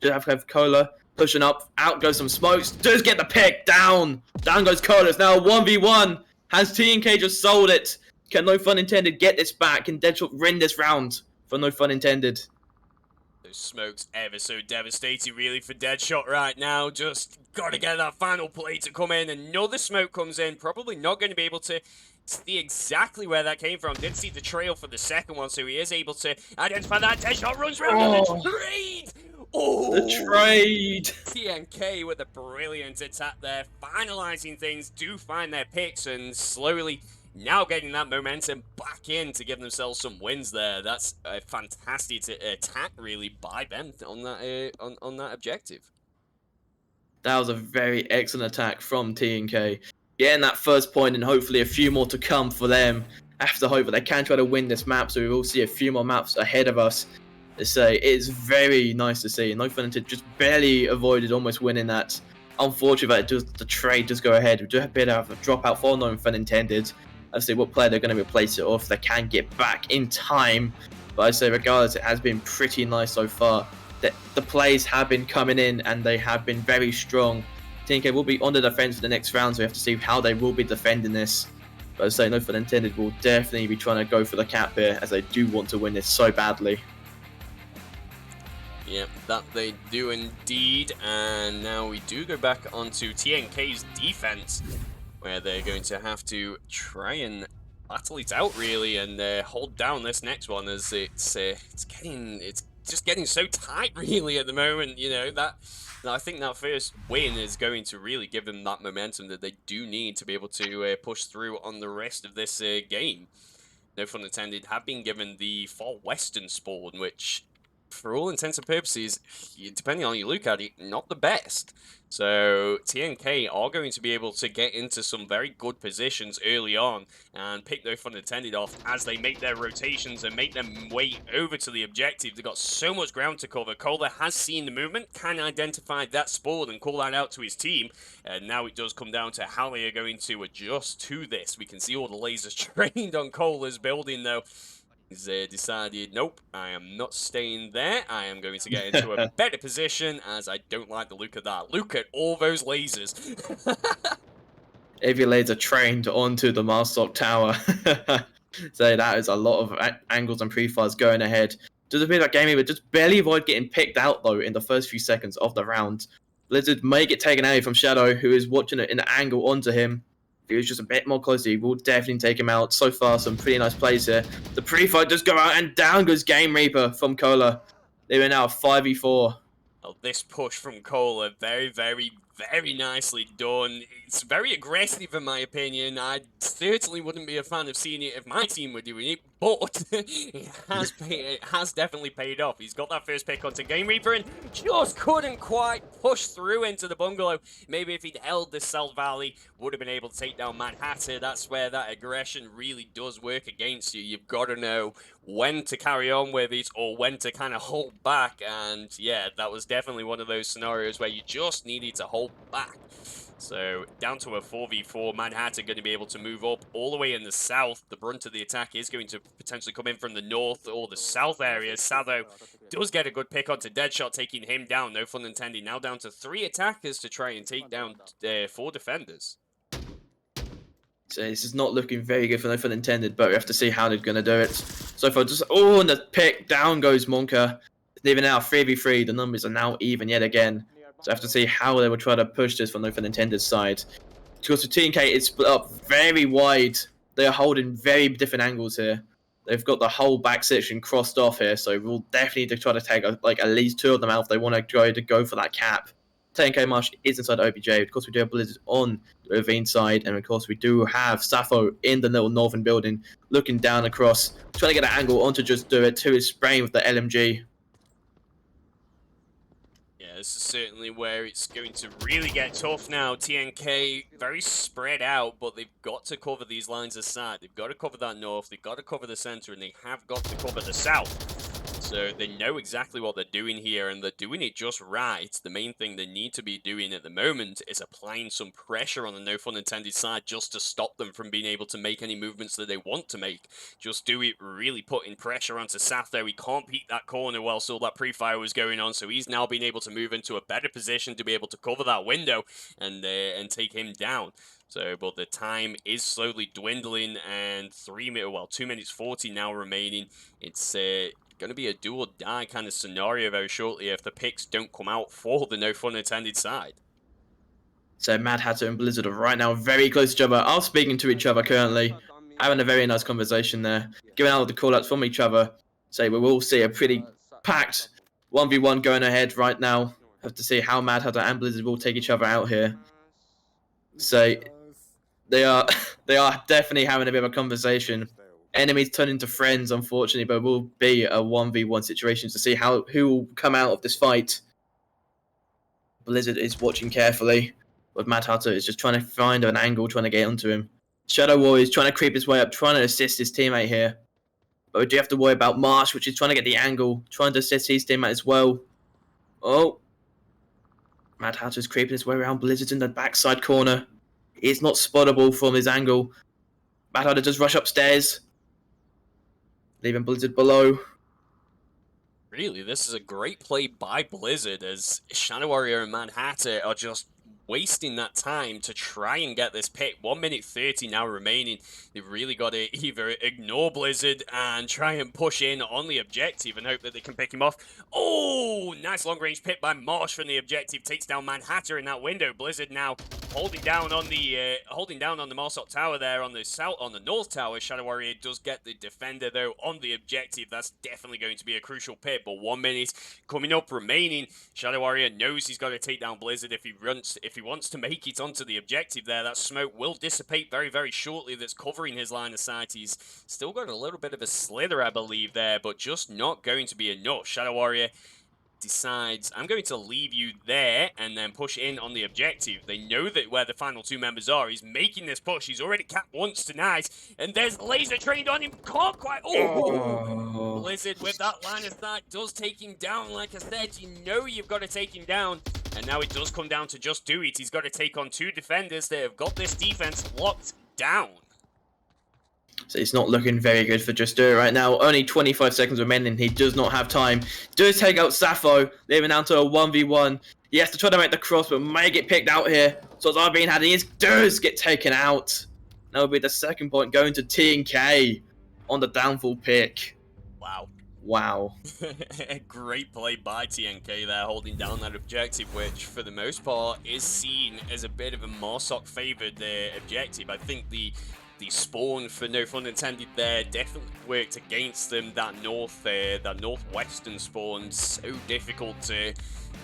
Just have Cola pushing up. Out goes some smokes. Does get the pick. Down. Down goes Cola. It's now 1v1. Has TNK just sold it? Can No Fun Intended get this back? Can Deadshot win this round for No Fun Intended? Those smokes ever so devastating, really, for Deadshot right now. Just got to get that final play to come in. Another smoke comes in. Probably not going to be able to see exactly where that came from. Didn't see the trail for the second one, so he is able to identify that. Deadshot runs around on the trade! The Oh! trade! TNK with a brilliant attack there, finalizing things, do find their picks, and slowly now getting that momentum back in to give themselves some wins there. That's a fantastic attack, really, by them on that on that objective. That was a very excellent attack from TNK. Getting that first point and hopefully a few more to come for them. I have to hope that they can try to win this map, so we will see a few more maps ahead of us. It's very nice to see. No Fun Intended just barely avoided almost winning that. Unfortunately, that the trade does go ahead. We do have a bit of a dropout for No Fun Intended. I say what player they're going to replace it off. They can get back in time. But I say regardless, it has been pretty nice so far. The plays have been coming in and they have been very strong. TNK will be on the defense for the next round, so we have to see how they will be defending this. But I say No Fun Intended will definitely be trying to go for the cap here, as they do want to win this so badly. Yep, that they do indeed, and now we do go back onto TNK's defense, where they're going to have to try and battle it out really, and hold down this next one, as it's just getting so tight really at the moment. You know that. I think that first win is going to really give them that momentum that they do need to be able to push through on the rest of this game. No Fun Intended have been given the Far Western spawn, which, for all intents and purposes, depending on how you look at it, not the best. So TNK are going to be able to get into some very good positions early on and pick No Fun Intended off as they make their rotations and make them way over to the objective. They've got so much ground to cover. Kohler has seen the movement, can identify that spawn and call that out to his team. And now it does come down to how they are going to adjust to this. We can see all the lasers trained on Kohler's building though. He's decided, nope, I am not staying there. I am going to get into a better position, as I don't like the look of that. Look at all those lasers. Every laser trained onto the Marstock Tower. So that is a lot of angles and pre-fires going ahead. Just a bit of gaming, but just barely avoid getting picked out though in the first few seconds of the round. Blizzard may get taken away from Shadow, who is watching it in an angle onto him. If he was just a bit more closely, we'll definitely take him out. So far, some pretty nice plays here. The pre-fight does go out, and down goes Game Reaper from Kohler. They are now 5v4. Well, this push from Kohler, very, very, very nicely done. It's very aggressive in my opinion. I certainly wouldn't be a fan of seeing it if my team were doing it, but it has definitely paid off. He's got that first pick onto Game Reaper and just couldn't quite push through into the bungalow. Maybe if he'd held the South Valley, would have been able to take down Mad Hatter. That's where that aggression really does work against you. You've got to know when to carry on with it or when to kind of hold back, and yeah, that was definitely one of those scenarios where you just needed to hold back. So down to a 4v4, Mad Hatter going to be able to move up all the way in the south. The brunt of the attack is going to potentially come in from the north or the south area. Savo does get a good pick onto Deadshot, taking him down. No Fun Intended now down to 3 attackers to try and take down 4 defenders. So this is not looking very good for No Fun Intended, but we have to see how they're going to do it. So far, just and the pick, down goes Monka. Even now, 3v3, the numbers are now even yet again. So I have to see how they will try to push this from No Fun Intended's side. Because for TNK, it's split up very wide. They are holding very different angles here. They've got the whole back section crossed off here, so we'll definitely try to take like at least 2 of them out if they want to go for that cap. TNK Marsh is inside OBJ. Of course, we do have Blizzard on the Ravine side, and of course, we do have Sappho in the little northern building, looking down across, trying to get an angle onto Just Do It, who is spraying with the LMG. Yeah, this is certainly where it's going to really get tough now. TNK, very spread out, but they've got to cover these lines aside. They've got to cover that north, they've got to cover the center, and they have got to cover the south. So they know exactly what they're doing here, and they're doing it just right. The main thing they need to be doing at the moment is applying some pressure on the No Fun Intended side just to stop them from being able to make any movements that they want to make. Just do it, really putting pressure onto Saf there. He can't peek that corner whilst all that pre-fire was going on, so he's now been able to move into a better position to be able to cover that window and take him down. So, but the time is slowly dwindling, and 2 minutes 40 now remaining. It's going to be a do or die kind of scenario very shortly if the picks don't come out for the No Fun Intended side. So Mad Hatter and Blizzard are right now very close to each other, are speaking to each other currently. having a very nice conversation there, giving out the call-outs from each other. So we will see a pretty packed 1v1 going ahead right now. Have to see how Mad Hatter and Blizzard will take each other out here. So they are they are definitely having a bit of a conversation. Enemies turn into friends, unfortunately, but it will be a 1v1 situation to see who will come out of this fight. Blizzard is watching carefully, but Mad Hatter is just trying to find an angle, trying to get onto him. Shadow Warrior is trying to creep his way up, trying to assist his teammate here. But we do have to worry about Marsh, which is trying to get the angle, trying to assist his teammate as well. Oh. Mad Hatter's creeping his way around. Blizzard's in the backside corner. He's not spottable from his angle. Mad Hatter does rush upstairs, leaving Blizzard below. Really, this is a great play by Blizzard as Shadow Warrior and Mad Hatter are just wasting that time to try and get this pick. 1 minute 30 now remaining. They've really got to either ignore Blizzard and try and push in on the objective and hope that they can pick him off. Oh, nice long range pick by Marsh from the objective. Takes down Mad Hatter in that window. Blizzard now holding down on the Marsok Tower there on the north tower. Shadow Warrior does get the defender though on the objective. That's definitely going to be a crucial pick. But 1 minute coming up remaining. Shadow Warrior knows he's got to take down Blizzard if he wants to make it onto the objective there. That smoke will dissipate very, very shortly. That's covering his line of sight. He's still got a little bit of a slither, I believe, there, but just not going to be enough. Shadow Warrior decides, I'm going to leave you there and then push in on the objective. They know that where the final two members are. He's making this push. He's already capped once tonight, and there's laser trained on him. Can't quite. Oh, Blizzard with that line of sight does take him down. Like I said, you know you've got to take him down. And now it does come down to just do it. He's got to take on two defenders that have got this defense locked down. So it's not looking very good for Just Do It right now. Only 25 seconds remaining. He does not have time. Does take out Sappho, leaving down to a 1v1. He has to try to make the cross, but may get picked out here. So it's being had. He does get taken out. That will be the second point going to TNK on the downfall pick. Wow. Wow. Great play by TNK there, holding down that objective, which for the most part is seen as a bit of a Marsok favoured objective. I think the spawn, for no fun intended there, definitely worked against them. That northwestern spawn, so difficult to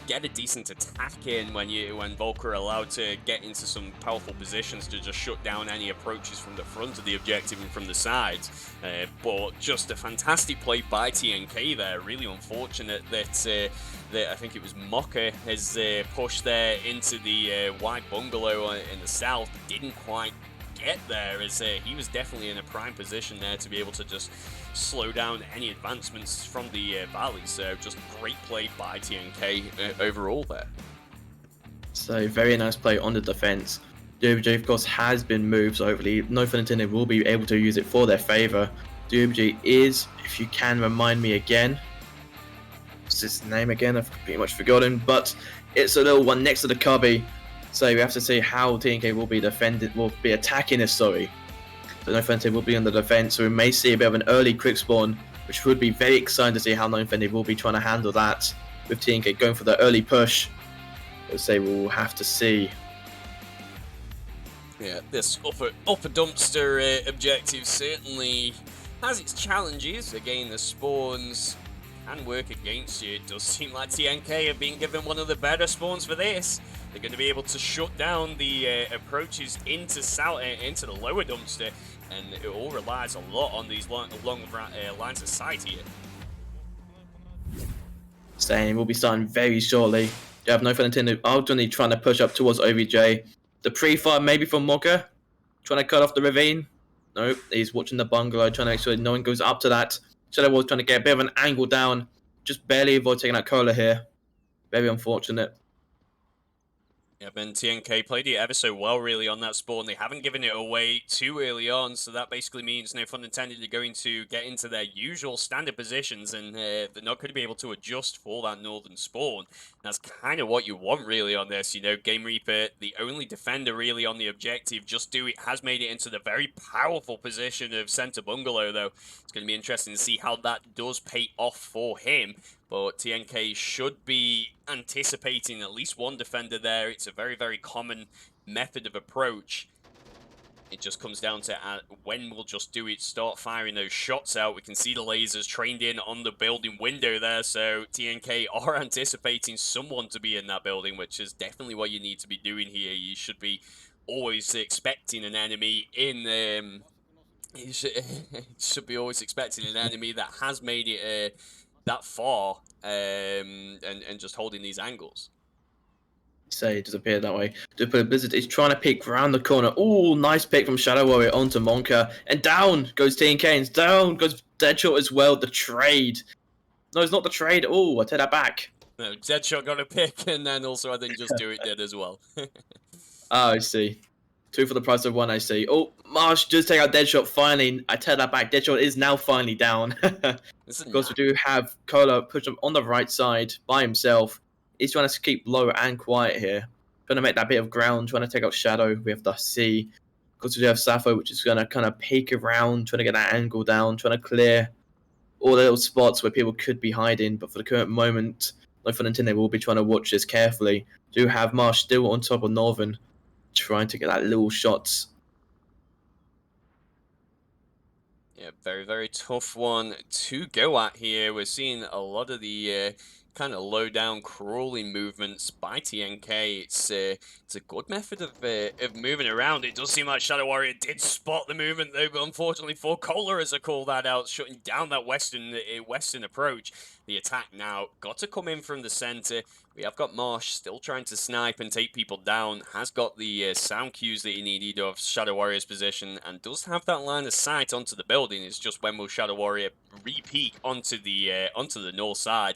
get a decent attack in when Volker are allowed to get into some powerful positions to just shut down any approaches from the front of the objective and from the sides. But just a fantastic play by TNK there. Really unfortunate that I think it was Mocha has pushed there into the wide bungalow in the south. Didn't quite get there, as he was definitely in a prime position there to be able to just slow down any advancements from the valley. So just great play by TNK overall there. So very nice play on the defense. DOBG of course has been moved, so hopefully no fun intended will be able to use it for their favor. DOBG is, if you can remind me again, what's his name again? I've pretty much forgotten, but it's a little one next to the cubby. So we have to see how TNK will be attacking this, sorry. So No Fenty will be on the defense, so we may see a bit of an early quick spawn, which would be very exciting to see how No Fenty will be trying to handle that, with TNK going for the early push. We'll say we'll have to see. Yeah, this upper dumpster objective certainly has its challenges. Again, the spawns can work against you. It does seem like TNK have been given one of the better spawns for this. They're going to be able to shut down the approaches into the lower dumpster, and it all relies a lot on these long lines of sight here. Saying we'll be starting very shortly. You have No Fun Intended ultimately trying to push up towards OVJ. The pre-fire maybe from Mocha, trying to cut off the ravine. Nope, he's watching the bungalow, trying to make sure no one goes up to that. Shadow was trying to get a bit of an angle down, just barely avoid taking out Cola here. Very unfortunate. Yeah, and TNK played it ever so well, really, on that spawn. They haven't given it away too early on, so that basically means, no fun intended, they're going to get into their usual standard positions, and they're not going to be able to adjust for that northern spawn. That's kind of what you want, really, on this. You know, Game Reaper, the only defender, really, on the objective. Just Do It has made it into the very powerful position of center bungalow, though. It's going to be interesting to see how that does pay off for him. But TNK should be anticipating at least one defender there. It's a very, very common method of approach. It just comes down to when we'll just do it, start firing those shots out. We can see the lasers trained in on the building window there, so TNK are anticipating someone to be in that building, which is definitely what you need to be doing here. You should be always expecting an enemy in... you should be always expecting an enemy that has made it that far and just holding these angles. Say it does appear that way. Duplo Blizzard is trying to pick round the corner. Oh, nice pick from Shadow Warrior onto Monka. And down goes TNK, and down goes Deadshot as well. The trade. No, it's not the trade. Oh, I take that back. No, Deadshot got a pick, and then also I think Just Do It did as well. Oh, I see. 2 for the price of 1, I see. Oh, Marsh does take out Deadshot finally. I take that back. Deadshot is now finally down. Of course, we do have Cola push him on the right side by himself. He's trying to keep low and quiet here. Trying to make that bit of ground, trying to take out Shadow. We have the C. Of course, we do have Sappho, which is going to kind of peek around, trying to get that angle down, trying to clear all the little spots where people could be hiding. But for the current moment, no fun until they will be trying to watch this carefully. Do have Marsh still on top of Northern, trying to get that little shots. Yeah, very, very tough one to go at here. We're seeing a lot of the kind of low down crawling movements by TNK. It's a good method of moving around. It does seem like Shadow Warrior did spot the movement though, but unfortunately for Kohler as I call that out, shutting down that western approach. The attack now got to come in from the center. We have got Marsh still trying to snipe and take people down. Has got the sound cues that he needed of Shadow Warrior's position and does have that line of sight onto the building. It's just when will Shadow Warrior re-peek onto the north side.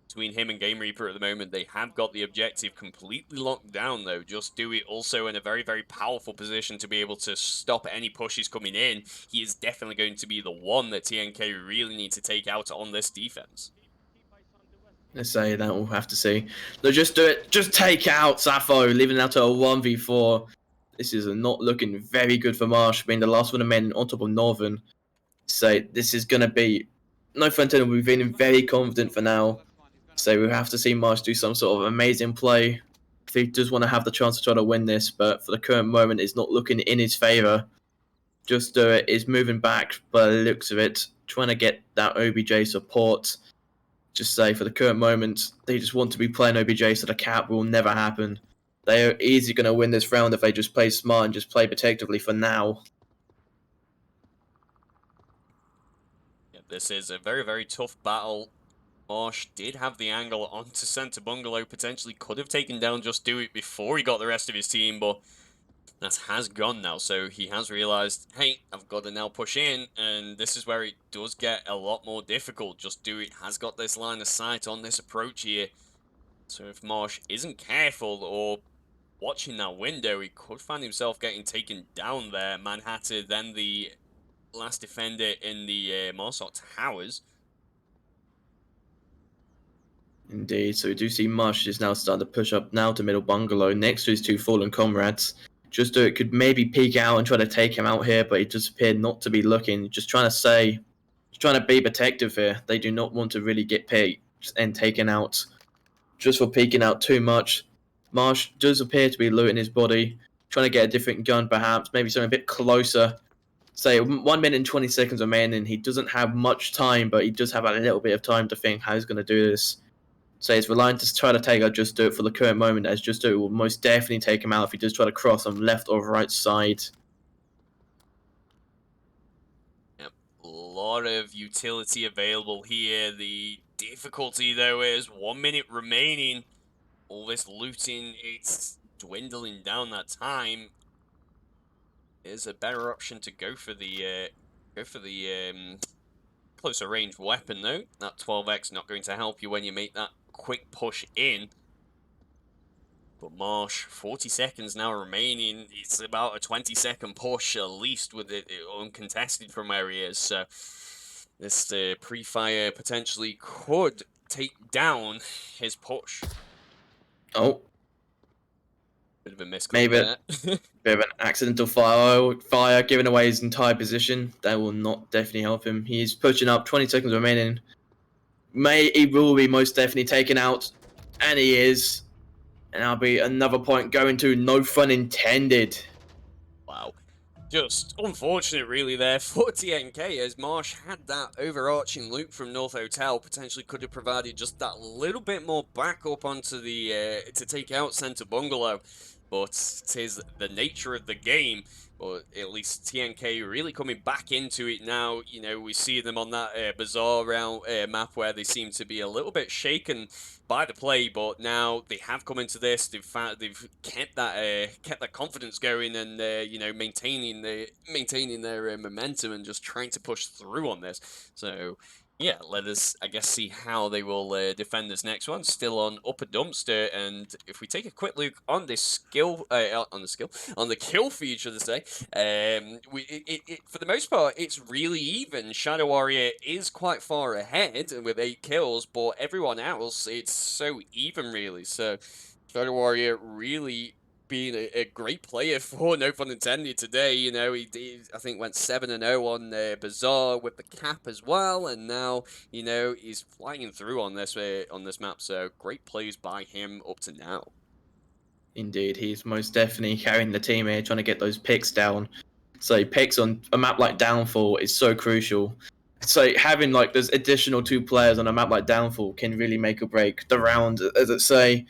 Between him and Game Reaper at the moment, they have got the objective completely locked down, though. Just Do It also in a very, very powerful position to be able to stop any pushes coming in. He is definitely going to be the one that TNK really need to take out on this defense. Let's say that we'll have to see. No, just do it. Just take out Sappho, leaving it out to a 1v4. This is not looking very good for Marsh, being the last one of men on top of Northern. So this is going to be... No fun until we've been very confident for now. So we have to see Marsh do some sort of amazing play if he does want to have the chance to try to win this. But for the current moment, it's not looking in his favour. Just Do It is moving back by the looks of it, trying to get that OBJ support. Just say for the current moment, they just want to be playing OBJ, so the cap will never happen. They are easily going to win this round if they just play smart and just play protectively for now. Yeah, this is a very, very tough battle. Marsh did have the angle onto Center Bungalow, potentially could have taken down Just Do It before he got the rest of his team, but that has gone now, so he has realized, hey, I've got to now push in, and this is where it does get a lot more difficult. Just Do It has got this line of sight on this approach here, so if Marsh isn't careful or watching that window, he could find himself getting taken down there. Manhattan, then the last defender in the Marsot Towers. Indeed, so we do see Marsh is now starting to push up now to middle bungalow next to his 2 fallen comrades. Just Do It could maybe peek out and try to take him out here, but he just appeared not to be looking. Just trying to be protective here. They do not want to really get picked and taken out just for peeking out too much. Marsh does appear to be looting his body, trying to get a different gun perhaps, maybe something a bit closer. Say 1 minute and 20 seconds remaining. He doesn't have much time, but he does have a little bit of time to think how he's going to do this. So he's relying to try to take out Just Do It for the current moment, as Just Do It will most definitely take him out if he does try to cross on left or right side. Yep, a lot of utility available here. The difficulty, though, is 1 minute remaining. All this looting, it's dwindling down that time. There's a better option to go for the closer range weapon, though. That 12x not going to help you when you make that quick push in. But Marsh, 40 seconds now remaining. It's about a 20-second push at least with it uncontested from where he is. So this pre-fire potentially could take down his push. Oh. Bit of a misclick Maybe there. bit of an accidental fire, giving away his entire position. That will not definitely help him. He's pushing up, 20 seconds remaining. He will be most definitely taken out, and he is. And that'll be another point going to no fun intended. Wow. Just unfortunate, really, there for TNK, as Marsh had that overarching loop from North Hotel, potentially could have provided just that little bit more backup onto the to take out Centre Bungalow, but it is the nature of the game. But at least TNK really coming back into it now. You know, we see them on that bizarre round map where they seem to be a little bit shaken by the play, but now they have come into this. They've kept that confidence going, and you know, maintaining their momentum and just trying to push through on this. So yeah, let us, I guess, see how they will defend this next one. Still on upper dumpster, and if we take a quick look on this on the kill feed, should I say, for the most part, it's really even. Shadow Warrior is quite far ahead with 8 kills, but everyone else, it's so even, really. So Shadow Warrior really being a great player for No Fun Intended today. You know, I think went 7-0 on Bazaar with the cap as well, and now, you know, he's flying through on this map. So great plays by him up to now. Indeed, he's most definitely carrying the team here, trying to get those picks down. So picks on a map like Downfall is so crucial. So having like those additional 2 players on a map like Downfall can really make or break the round. As I say,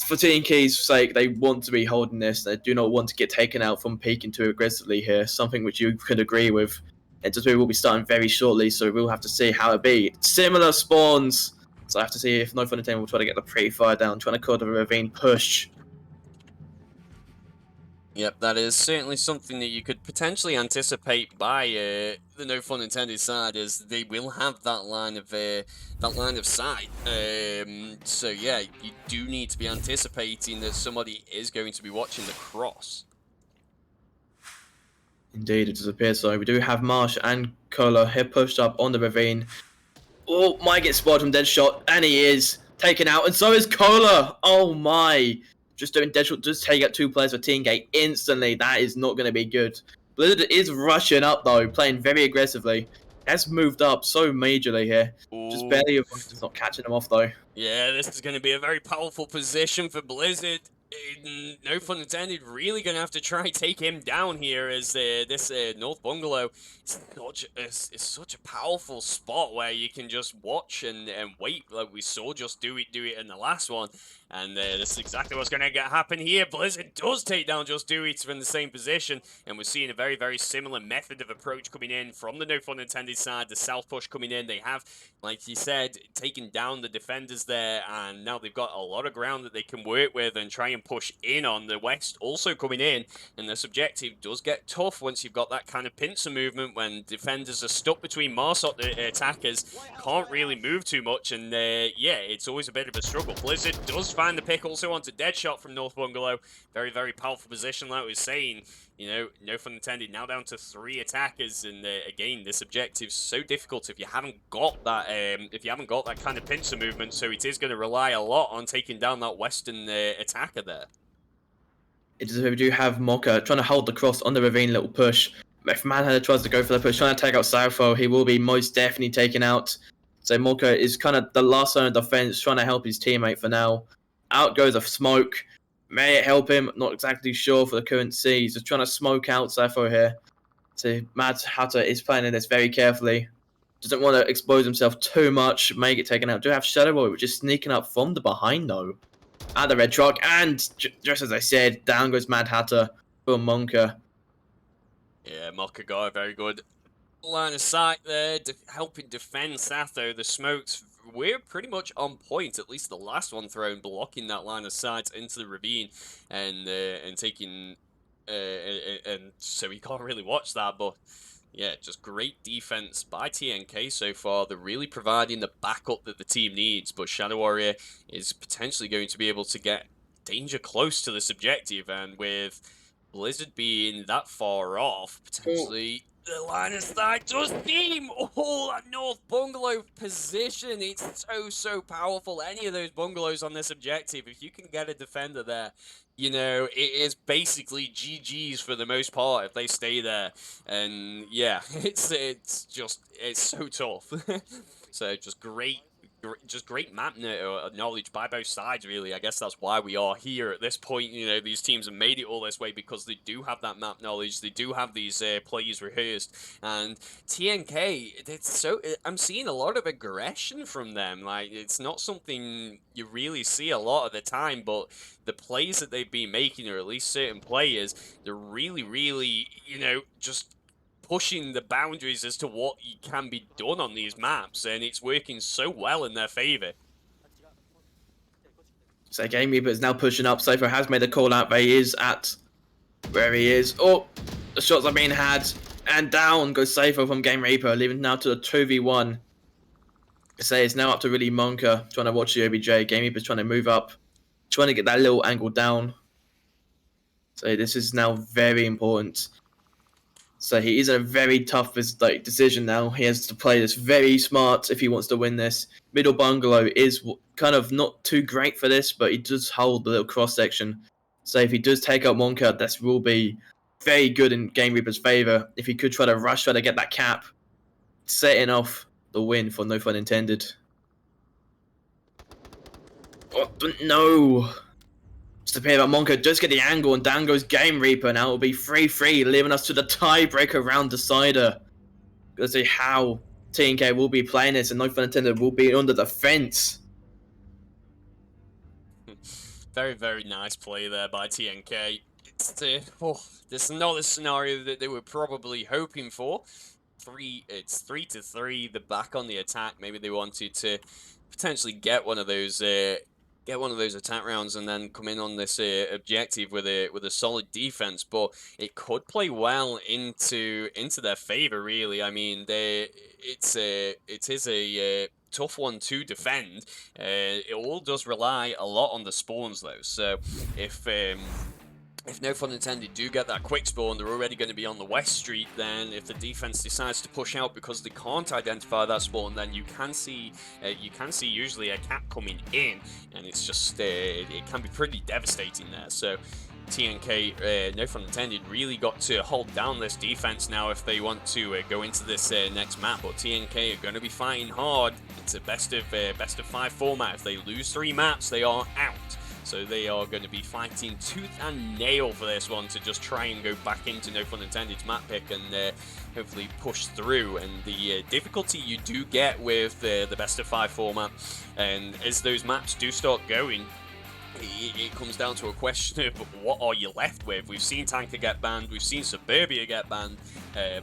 for TNK's sake, they want to be holding this. They do not want to get taken out from peaking too aggressively here. Something which you could agree with. And just we will be starting very shortly, so we'll have to see how it be. Similar spawns. So I have to see if No Fun Entertainment will try to get the pre-fire down, trying to call the ravine push. Yep, that is certainly something that you could potentially anticipate by the No Fun Intended side, as they will have that line of sight. So yeah, you do need to be anticipating that somebody is going to be watching the cross. Indeed, it does appear so. We do have Marsh and Cola here pushed up on the ravine. Oh, might get spotted from Deadshot, and he is taken out, and so is Cola. Oh my. Just doing Deadshot, just take out 2 players for TNK instantly. That is not going to be good. Blizzard is rushing up, though, playing very aggressively. Has moved up so majorly here. Just Ooh. barely, just not catching them off, though. Yeah, this is going to be a very powerful position for Blizzard. No Fun Intended, really going to have to try take him down here, as this North Bungalow is such a powerful spot where you can just watch and wait, like we saw Just Do It in the last one. And this is exactly what's going to happen here. Blizzard does take down Just Do It from the same position, and we're seeing a very, very similar method of approach coming in from the No Fun Intended side. The south push coming in. They have, like you said, taken down the defenders there, and now they've got a lot of ground that they can work with and try and push in on. The west also coming in, and the subjective does get tough once you've got that kind of pincer movement, when defenders are stuck between Marsot, the attackers, can't really move too much, and yeah, it's always a bit of a struggle. Blizzard does find the pick also onto Deadshot from North Bungalow. Very, very powerful position, like we were saying. You know, No Fun Intended, now down to 3 attackers, and again, this objective's so difficult if you haven't got that kind of pincer movement, so it is going to rely a lot on taking down that western attacker there. It is, we do have Mocha trying to hold the cross on the ravine little push. If Manhunter tries to go for the push, trying to take out Southfo, he will be most definitely taken out. So Mocha is kind of the last line of defense, trying to help his teammate for now. Out goes a smoke. May it help him? Not exactly sure for the current C. He's just trying to smoke out Southfo here. So Mad Hatter is planning this very carefully. Doesn't want to expose himself too much, may get taken out. Do have Shadow Boy, which is sneaking up from the behind though. At the red truck, and just as I said, down goes Mad Hatter for Monka. Yeah, Mocha got a very good line of sight there, helping defend Satho. The smokes, we're pretty much on point, at least the last one thrown, blocking that line of sight into the ravine, and taking, and so we can't really watch that, but yeah, just great defense by TNK so far. They're really providing the backup that the team needs, but Shadow Warrior is potentially going to be able to get danger close to the subjective, and with Blizzard being that far off, potentially the line of sight does seem, oh, that North Bungalow position, it's so powerful. Any of those bungalows on this objective, if you can get a defender there, you know, it is basically GG's for the most part if they stay there. And yeah, it's so tough. So just great just great map knowledge by both sides, really. I guess that's why we are here at this point. You know, these teams have made it all this way because they do have that map knowledge. They do have these plays rehearsed. And TNK, I'm seeing a lot of aggression from them. Like, it's not something you really see a lot of the time, but the plays that they've been making, or at least certain players, they're really, really, just pushing the boundaries as to what can be done on these maps, and it's working so well in their favor. So Game Reaper is now pushing up. Sniffer has made a call out, but he is at where he is. Oh, the shots are being had, and down goes Sniffer from Game Reaper, leaving now to a 2v1. So it's now up to really Monka trying to watch the OBJ. Game Reaper's trying to move up, trying to get that little angle down. So this is now very important. So he is in a very tough decision now. He has to play this very smart if he wants to win this. Middle bungalow is kind of not too great for this, but he does hold the little cross section. So if he does take out Wonka, this will be very good in Game Reaper's favor. If he could try to get that cap, setting off the win for no fun intended. Oh, no. Just appear that Monka does get the angle, and down goes Game Reaper. Now it'll be 3-3, leaving us to the tiebreaker round decider. Let's see how TNK will be playing this, and no fun intended will be under the fence. Very, very nice play there by TNK. This is not the scenario that they were probably hoping for. It's 3-3. They're back on the attack. Maybe they wanted to potentially get one of those attack rounds and then come in on this objective with a solid defense, but it could play well into their favor, really. I mean, it is a tough one to defend. It all does rely a lot on the spawns, though. So if no fun intended do get that quick spawn, they're already going to be on the West Street. Then if the defense decides to push out because they can't identify that spawn, then you can see usually a cap coming in, and it's just it can be pretty devastating there. So TNK, no fun intended, really got to hold down this defense now if they want to go into this next map. But TNK are going to be fighting hard. It's a best of 5 format. If they lose 3 maps, they are out. So they are going to be fighting tooth and nail for this one to just try and go back into no fun intended's map pick and hopefully push through. And the difficulty you do get with the best of 5 format, and as those maps do start going, it comes down to a question of what are you left with. We've seen Tanker get banned, we've seen Suburbia get banned,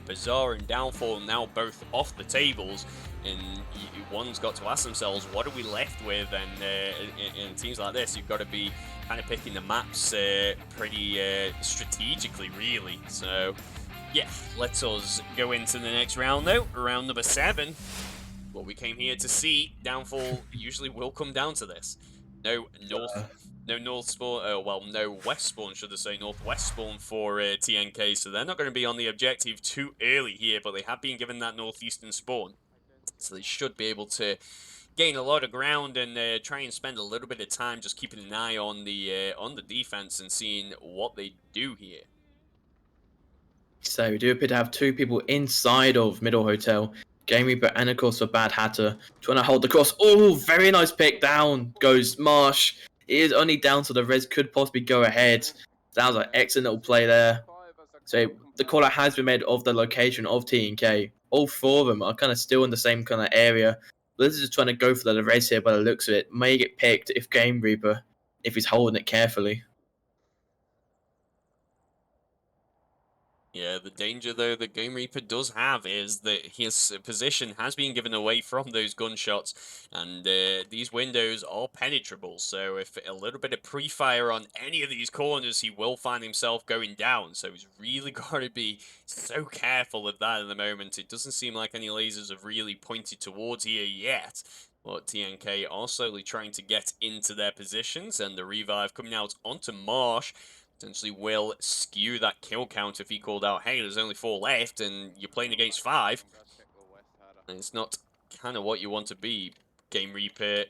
Bazaar and Downfall now both off the tables, and one's got to ask themselves, what are we left with? And in teams like this, you've got to be kind of picking the maps pretty strategically, really. So yeah, let us go into the next round though, round number 7. What we came here to see. Downfall usually will come down to this. No north spawn, no west spawn, should I say, northwest spawn for TNK, so they're not going to be on the objective too early here, but they have been given that northeastern spawn, so they should be able to gain a lot of ground and try and spend a little bit of time just keeping an eye on the defense and seeing what they do here. So we do appear to have 2 people inside of Middle Hotel. Game Reaper and of course a Bad Hatter trying to hold the cross. Oh, very nice pick. Down goes Marsh. It is only down, so the res could possibly go ahead. Sounds like excellent little play there. So the call out has been made of the location of TNK. All 4 of them are kind of still in the same kind of area. But this is just trying to go for the res here by the looks of it. May get picked if Game Reaper, if he's holding it carefully. Yeah, the danger, though, that Game Reaper does have is that his position has been given away from those gunshots, and these windows are penetrable, so if a little bit of pre-fire on any of these corners, he will find himself going down, so he's really got to be so careful of that at the moment. It doesn't seem like any lasers have really pointed towards here yet, but TNK are slowly trying to get into their positions, and the revive coming out onto Marsh potentially will skew that kill count if he called out, hey, there's only 4 left and you're playing against 5. And it's not kind of what you want to be. Game Reaper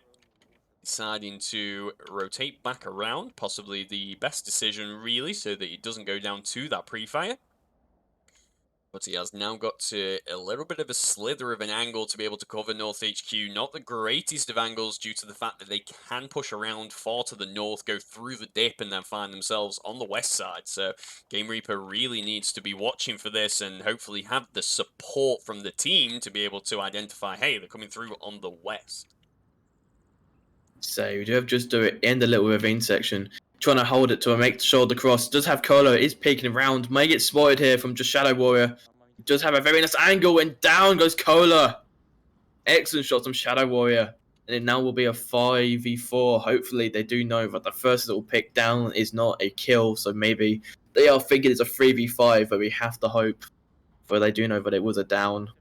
deciding to rotate back around, possibly the best decision really, so that it doesn't go down to that pre-fire. But he has now got to a little bit of a slither of an angle to be able to cover North HQ. Not the greatest of angles due to the fact that they can push around far to the north, go through the dip, and then find themselves on the west side. So Game Reaper really needs to be watching for this and hopefully have the support from the team to be able to identify, hey, they're coming through on the west. So we do have Just Do It in the little ravine section, trying to hold it to make sure the cross does have Colo, is peeking around, may get spotted here from just Shadow Warrior. Does have a very nice angle, and down goes Cola. Excellent shots from Shadow Warrior. And it now will be a 5v4. Hopefully they do know that the first little pick down is not a kill, so maybe they are thinking it's a 3v5, but we have to hope. For they do know that it was a down.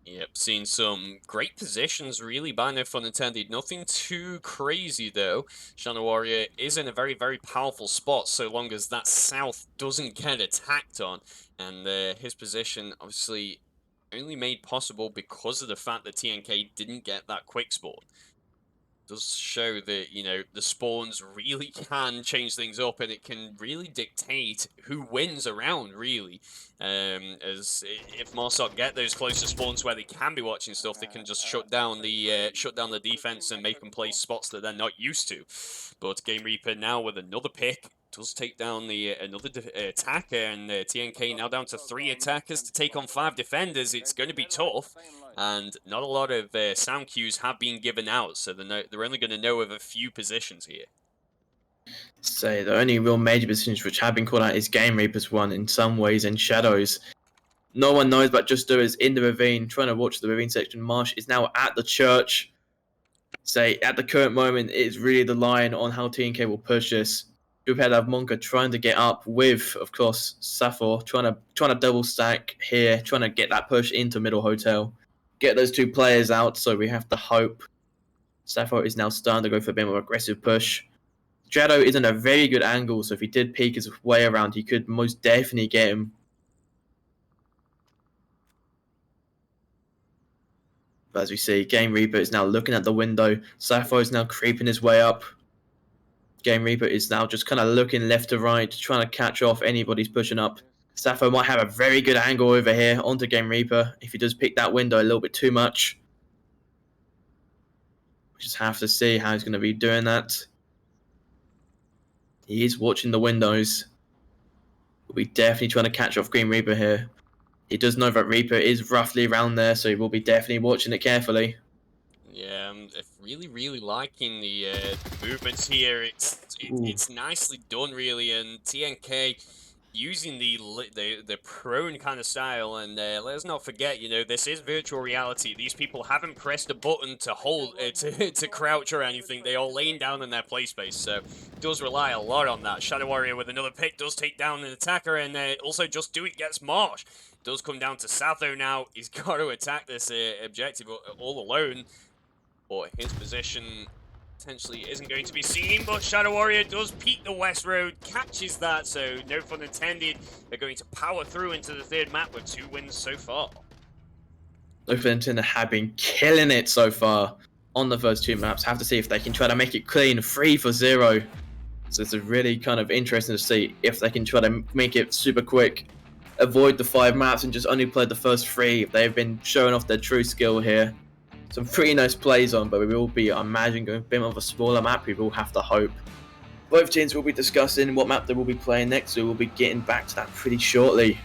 Yep, seen some great positions, really, by no fun intended. Nothing too crazy, though. Shadow Warrior is in a very, very powerful spot, so long as that south doesn't get attacked on. And his position, obviously, only made possible because of the fact that TNK didn't get that quick spawn. Does show that, you know, the spawns really can change things up, and it can really dictate who wins around, really. As if Marsok get those closer spawns where they can be watching stuff, they can just shut down the defense and make them play spots that they're not used to. But Game Reaper now with another pick does take down the another attacker, and TNK now down to 3 attackers to take on 5 defenders. It's going to be tough, and not a lot of sound cues have been given out, so they're only going to know of a few positions here. So the only real major positions which have been called out is Game Reaper's one in some ways and Shadows. No one knows but Just Do It is in the ravine, trying to watch the ravine section. Marsh is now at the church. Say at the current moment, it is really the line on how TNK will push this. We've had Monka trying to get up with, of course, Sniffer trying to double stack here, trying to get that push into middle hotel, get those 2 players out. So we have to hope. Sniffer is now starting to go for a bit more aggressive push. Shadow is in a very good angle, so if he did peek his way around, he could most definitely get him. But as we see, Game Reaper is now looking at the window. Sapphire is now creeping his way up. Game Reaper is now just kind of looking left to right, trying to catch off anybody's pushing up. Sapphire might have a very good angle over here onto Game Reaper if he does pick that window a little bit too much. We just have to see how he's going to be doing that. He is watching the windows. We'll be definitely trying to catch off Green Reaper here. He does know that Reaper is roughly around there, so he will be definitely watching it carefully. Yeah, I'm really, really liking the movements here. It's nicely done, really, and TNK using the prone kind of style, and let's not forget, you know, this is virtual reality. These people haven't pressed a button to hold to crouch or anything. They are laying down in their play space, so it does rely a lot on that. Shadow Warrior with another pick does take down an attacker, and also Just Do It gets Marsh. It does come down to Satho now. He's got to attack this objective all alone, but his position potentially isn't going to be seen, but Shadow Warrior does peek the west road, catches that, so no fun intended. They're going to power through into the 3rd map with 2 wins so far. No fun intended have been killing it so far on the first 2 maps. Have to see if they can try to make it clean, 3-for-0. So it's really kind of interesting to see if they can try to make it super quick, avoid the 5 maps and just only play the first 3. If they've been showing off their true skill here. Some pretty nice plays on, but we will be, I imagine, going a bit of a smaller map. We will have to hope. Both teams will be discussing what map they will be playing next, so we'll be getting back to that pretty shortly.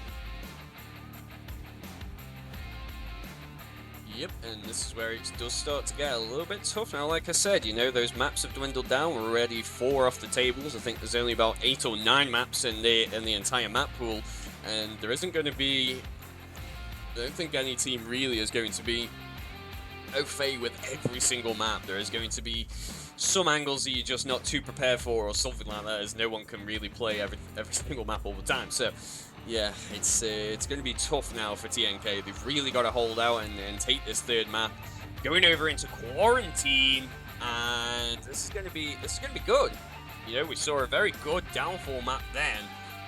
Yep, and this is where it does start to get a little bit tough. Now, like I said, you know, those maps have dwindled down. We're already 4 off the tables. I think there's only about 8 or 9 maps in the entire map pool, and there isn't going to be... I don't think any team really is going to be au fait with every single map. There is going to be some angles that you're just not too prepared for, or something like that, as no one can really play every single map all the time. So yeah, it's going to be tough now for TNK. They've really got to hold out and take this 3rd map, going over into quarantine, and this is going to be good. You know, we saw a very good downfall map then,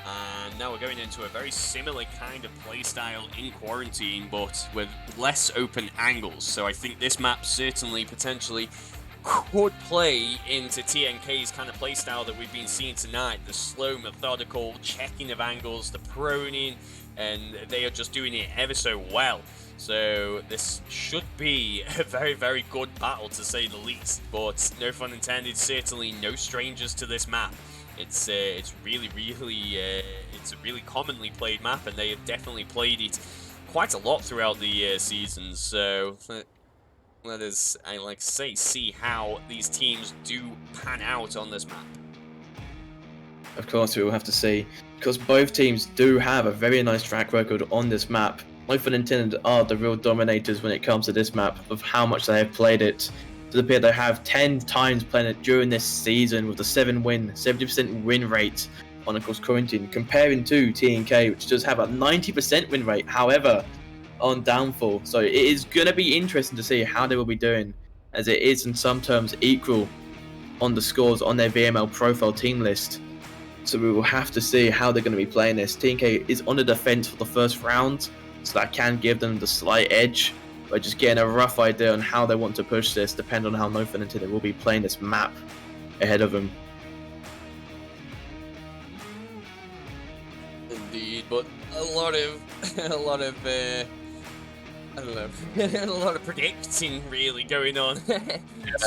and now we're going into a very similar kind of playstyle in quarantine, but with less open angles. So I think this map certainly potentially could play into TNK's kind of playstyle that we've been seeing tonight. The slow, methodical checking of angles, the proning, and they are just doing it ever so well. So this should be a very, very good battle, to say the least. But no fun intended, certainly no strangers to this map. It's really, it's a really commonly played map, and they have definitely played it quite a lot throughout the season. So let us, I like to say, see how these teams do pan out on this map. Of course, we will have to see, because both teams do have a very nice track record on this map. No fun intended are the real dominators when it comes to this map of how much they have played it. To appear they have 10 times playing it during this season with a 70% win rate on, of course, Quarantine, comparing to TNK, which does have a 90% win rate, however, on Downfall. So it is going to be interesting to see how they will be doing, as it is in some terms equal on the scores on their VRML profile team list. So we will have to see how they're going to be playing this. TNK is on the defense for the first round, so that can give them the slight edge, but just getting a rough idea on how they want to push this, depending on how No Fun Intended will be playing this map ahead of them. Indeed, but a lot of I don't know, a lot of predicting really going on.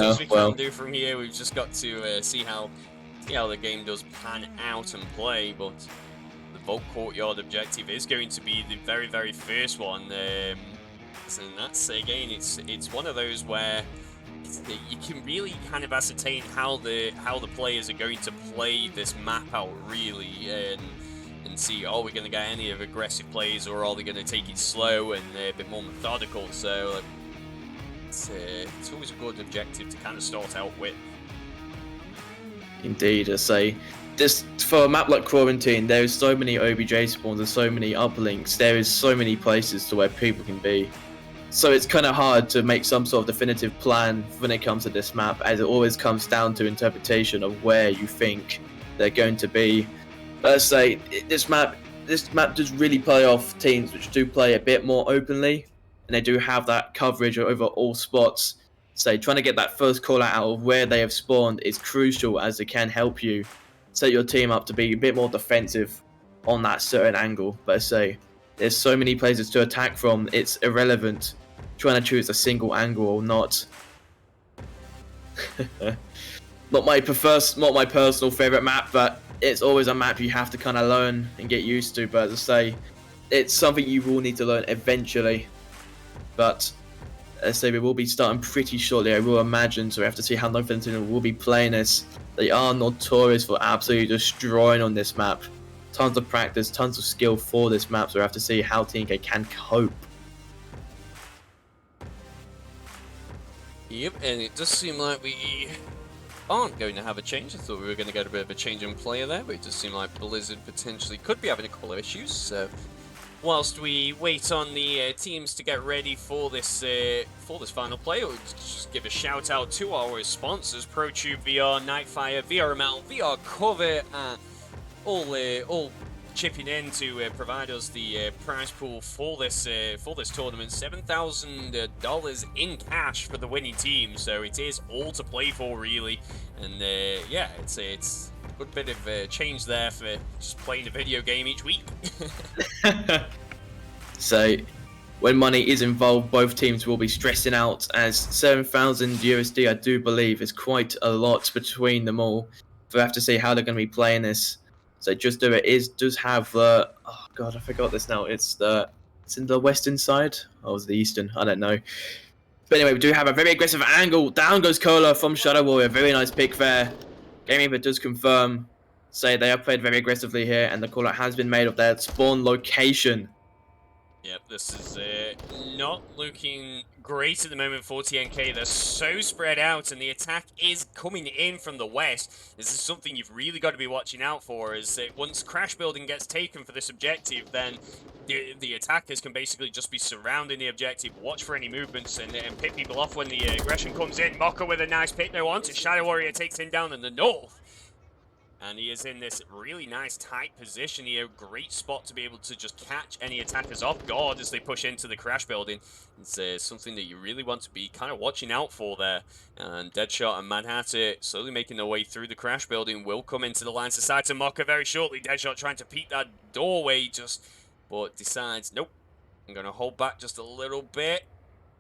As we can do from here, we've just got to see how the game does pan out and play. But the Vault Courtyard objective is going to be the very, very first one. And that's, again, it's one of those where you can really kind of ascertain how the players are going to play this map out, really, and see, are we going to get any of aggressive plays, or are they going to take it slow and a bit more methodical? So it's always a good objective to kind of start out with. Indeed, I say, just for a map like Quarantine, there is so many OBJ spawns and so many uplinks. There is so many places to where people can be. So it's kind of hard to make some sort of definitive plan when it comes to this map, as it always comes down to interpretation of where you think they're going to be. But let's say this map does really play off teams which do play a bit more openly, and they do have that coverage over all spots. So trying to get that first call out of where they have spawned is crucial, as it can help you set your team up to be a bit more defensive on that certain angle. But I say, there's so many places to attack from, it's irrelevant trying to choose a single angle or not. Not my personal favorite map, but it's always a map you have to kind of learn and get used to. But as I say, it's something you will need to learn eventually. But as I say, we will be starting pretty shortly, I will imagine, so we have to see how No Fun Intended will be playing this. They are notorious for absolutely destroying on this map. Tons of practice, tons of skill for this map, so we have to see how TNK can cope. Yep, and it does seem like we aren't going to have a change. I thought we were going to get a bit of a change in player there, but it does seem like Blizzard potentially could be having a couple of issues. So whilst we wait on the teams to get ready for this final play, we'll just give a shout out to our sponsors: ProTube VR, Nightfire, VRML, VR Cover, all chipping in to provide us the prize pool for this tournament. $7,000 in cash for the winning team, so it is all to play for, really. And yeah, it's a good bit of change there for just playing a video game each week. So when money is involved, both teams will be stressing out, as 7,000 USD, I do believe, is quite a lot between them all. So we have to see how they're going to be playing this. So Just Do It does have oh god, I forgot this now. It's in the western side, or was it the eastern? I don't know. But anyway, we do have a very aggressive angle. Down goes Cola from Shadow Warrior. Very nice pick there. Gaming does confirm, say they have played very aggressively here, and the call out has been made of their spawn location. Yep, this is not looking great at the moment for TNK. They're so spread out, and the attack is coming in from the west. This is something you've really got to be watching out for, as once Crash Building gets taken for this objective, then the attackers can basically just be surrounding the objective, watch for any movements, and pick people off when the aggression comes in. Mocha with a nice pick now onto Shadow Warrior, takes him down in the north. And he is in this really nice tight position here. Great spot to be able to just catch any attackers off guard as they push into the crash building. It's something that you really want to be kind of watching out for there. And Deadshot and Mad Hatter slowly making their way through the crash building will come into the lines of sight of Mocha very shortly. Deadshot trying to peek that doorway but decides, nope, I'm going to hold back just a little bit.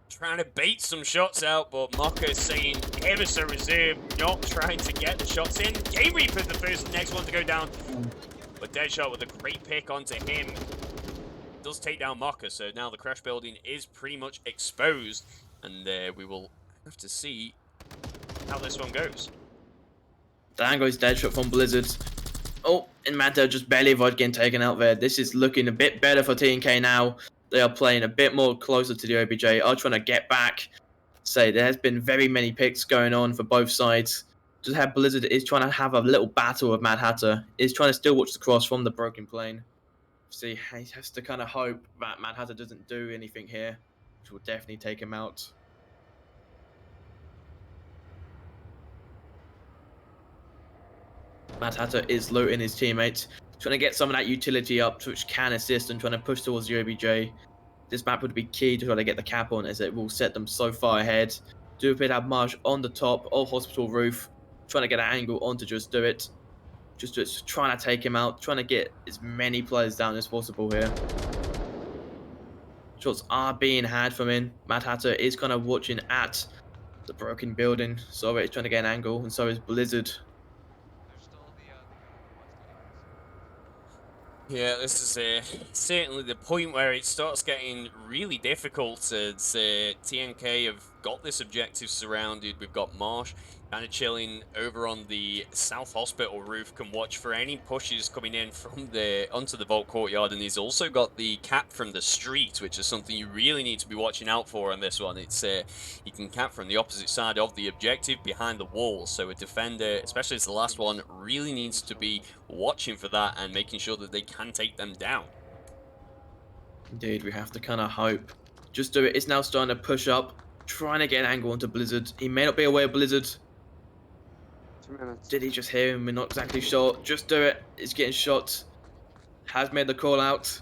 Trying to bait some shots out, but Mocha is saying ever so reserved, not trying to get the shots in. Game Reaper the first, next one to go down. But Deadshot with a great pick onto him does take down Mocha, so now the crash building is pretty much exposed. And we will have to see how this one goes. Down goes Deadshot from Blizzard. Oh, and Manta just barely avoid getting taken out there. This is looking a bit better for TNK now. They are playing a bit more closer to the OBJ, are trying to get back. Say there has been very many picks going on for both sides. Just have Blizzard is trying to have a little battle with Mad Hatter. Is trying to still watch the cross from the broken plane. See, he has to kind of hope that Mad Hatter doesn't do anything here, which will definitely take him out. Mad Hatter is looting his teammates, trying to get some of that utility up, which can assist and trying to push towards the OBJ. This map would be key to try to get the cap on, as it will set them so far ahead. Do appear to have Marsh on the top of hospital roof, trying to get an angle on to just do it. Just trying to take him out, trying to get as many players down as possible here. Shots are being had from him. Mad Hatter is kind of watching at the broken building, so he's trying to get an angle, and so is Blizzard. Yeah, this is certainly the point where it starts getting really difficult, as TNK have got this objective surrounded. We've got Marsh kind of chilling over on the South Hospital roof, can watch for any pushes coming in from onto the Vault Courtyard, and he's also got the cap from the street, which is something you really need to be watching out for on this one. It's you can cap from the opposite side of the objective behind the wall, so a defender, especially as the last one, really needs to be watching for that and making sure that they can take them down. Indeed, we have to kind of hope. Just do it. It's now starting to push up, trying to get an angle onto Blizzard. He may not be aware of Blizzard. 2 minutes. Did he just hear him? We're not exactly sure. Just do it. He's getting shot. Has made the call out.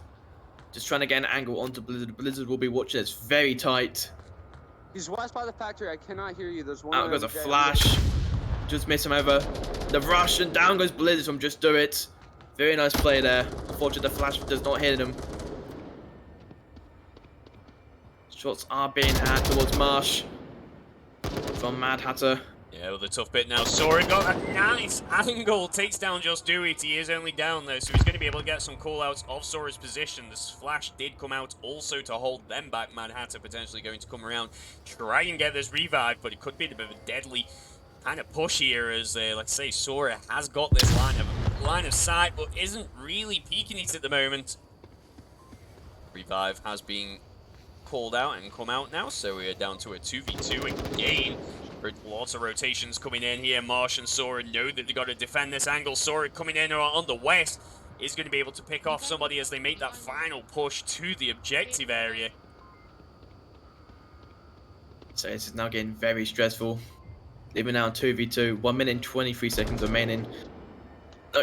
Just trying to get an angle onto Blizzard. Blizzard will be watching. It's very tight. He's west by the factory. I cannot hear you. There's one. Out goes a flash. Just miss him over. The rush, and down goes Blizzard from Just Do It. Very nice play there. Unfortunately, the flash does not hit him. Shots are being had towards Marsh from Mad Hatter. Yeah, with a tough bit now. Sora got a nice angle. Takes down Just Do It. He is only down though, so he's going to be able to get some call-outs of Sora's position. This flash did come out also to hold them back. Mad Hatter potentially going to come around, try and get this revive, but it could be a bit of a deadly kind of push here, as like I say, Sora has got this line of sight, but isn't really peeking it at the moment. Revive has been called out and come out now, so we're down to a 2v2 again. Lots of rotations coming in here. Marsh and Sora know that they've got to defend this angle. Sora coming in on the west is going to be able to pick off somebody as they make that final push to the objective area. So this is now getting very stressful. Even now 2v2, 1 minute and 23 seconds remaining.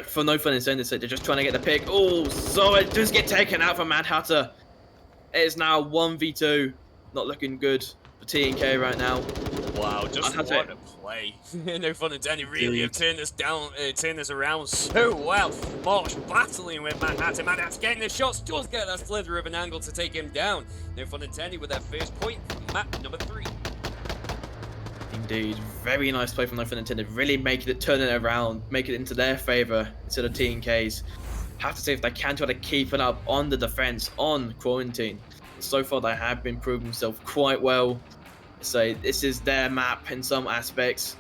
For no fun in saying this, they're just trying to get the pick. Oh, Sora does get taken out from Mad Hatter. It is now 1v2. Not looking good for TNK right now. Wow, just what a play. No fun intended. Really have turned this around so well. Marsh battling with Mad Hatter. Mad Hatter getting the shots, does get that slither of an angle to take him down. No fun intended with that first point from map number 3. Indeed, very nice play from No Fun Intended. Really making it, turning it around, make it into their favor instead of TNK's. Have to say if they can try to keep it up on the defense on Quarantine. So far they have been proving themselves quite well. So this is their map in some aspects.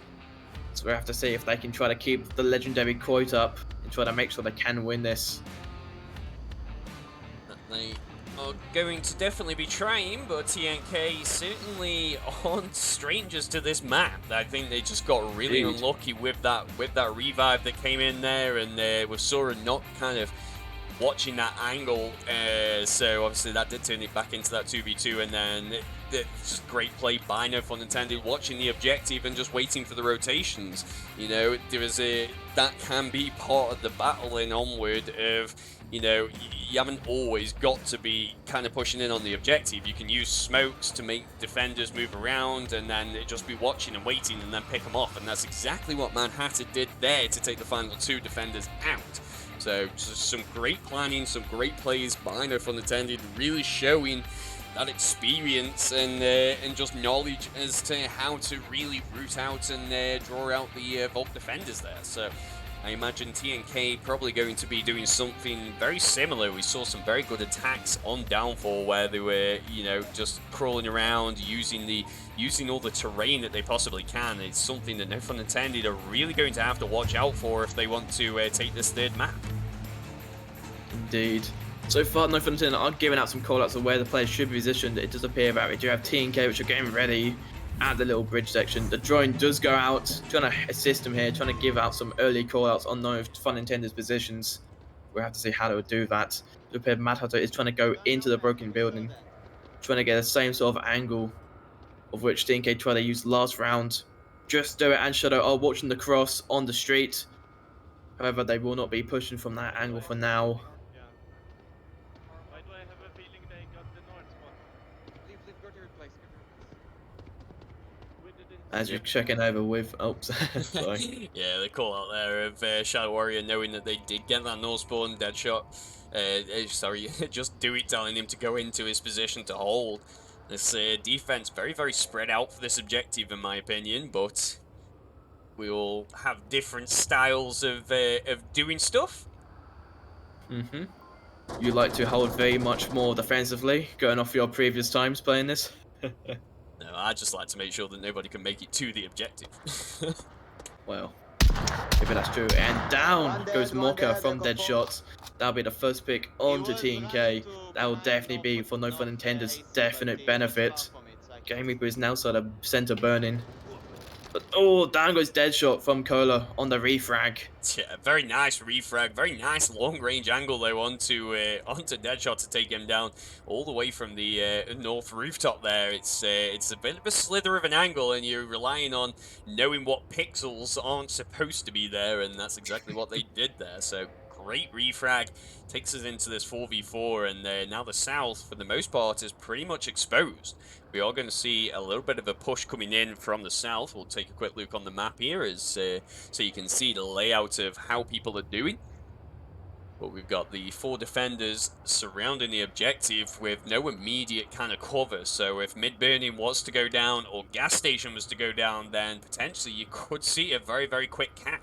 So we have to see if they can try to keep the legendary quote up and try to make sure they can win this. They are going to definitely be trying, but TNK certainly aren't strangers to this map. I think they just got really unlucky with that revive that came in there, and with Sora not kind of watching that angle, so obviously that did turn it back into that 2v2, and then it's just great play by No Fun Intended, watching the objective and just waiting for the rotations. You know, that can be part of the battle in Onward of, you know, you haven't always got to be kind of pushing in on the objective. You can use smokes to make defenders move around and then just be watching and waiting and then pick them off. And that's exactly what Manhattan did there to take the final 2 defenders out. So some great planning, some great plays by No Fun Intended, really showing that experience and just knowledge as to how to really root out and draw out the Vault defenders there. So I imagine TNK probably going to be doing something very similar. We saw some very good attacks on Downfall where they were, you know, just crawling around, using all the terrain that they possibly can. It's something that No Fun Intended are really going to have to watch out for if they want to take this 3rd map. Indeed. So far, No Fun Intended are giving out some call-outs of where the players should be positioned. It does appear that we do have TNK, which are getting ready at the little bridge section. The drone does go out, trying to assist him here, trying to give out some early call-outs on No Fun Intended's positions. We'll have to see how they would do that. It appears Mad Hatter is trying to go into the broken building, trying to get the same sort of angle of which TNK tried to use last round. Just Do It and Shadow are watching the cross on the street. However, they will not be pushing from that angle for now. Why do I have a feeling they got the north spot? Leave, go to your place. As you're checking over with... Oh, sorry. Yeah, the call out there of Shadow Warrior knowing that they did get that no spawn dead shot. Sorry, just Do It telling him to go into his position to hold. This defense very, very spread out for this objective in my opinion, but we all have different styles of doing stuff. You like to hold very much more defensively, going off your previous times playing this? No, I just like to make sure that nobody can make it to the objective. Well, maybe that's true. And down goes Mocha from dead shots. That'll be the first pick onto TNK. That will definitely be for No Fun Intended's definite benefit. Game Reaper is now sort of center burning. But oh, down goes Deadshot from Cola on the refrag. Yeah, very nice refrag, very nice long range angle though onto Deadshot to take him down all the way from the north rooftop there. It's a bit of a slither of an angle, and you're relying on knowing what pixels aren't supposed to be there, and that's exactly what they did there. So great refrag, takes us into this 4v4, and now the south, for the most part, is pretty much exposed. We are going to see a little bit of a push coming in from the south. We'll take a quick look on the map here as so you can see the layout of how people are doing. But we've got the 4 defenders surrounding the objective with no immediate kind of cover. So if mid-burning was to go down or gas station was to go down, then potentially you could see a very, very quick cap.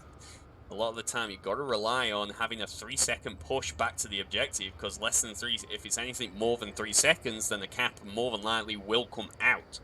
A lot of the time you've got to rely on having a 3-second push back to the objective, because less than 3, if it's anything more than 3 seconds, then the cap more than likely will come out.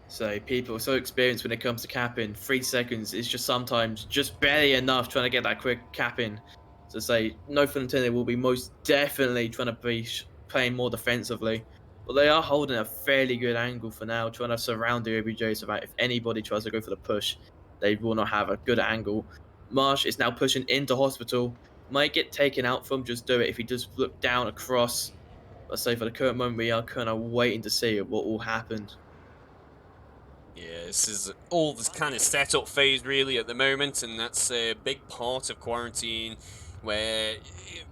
So people are so experienced when it comes to capping. 3 seconds is just sometimes just barely enough trying to get that quick cap in. So say No Fun Intended will be most definitely trying to be playing more defensively. But they are holding a fairly good angle for now, trying to surround the OBJ so that if anybody tries to go for the push, they will not have a good angle. Marsh is now pushing into hospital. Might get taken out from Just Do It if he does look down across. But say for the current moment, we are kind of waiting to see what will happen. Yeah, this is all this kind of setup phase really at the moment, and that's a big part of quarantine, where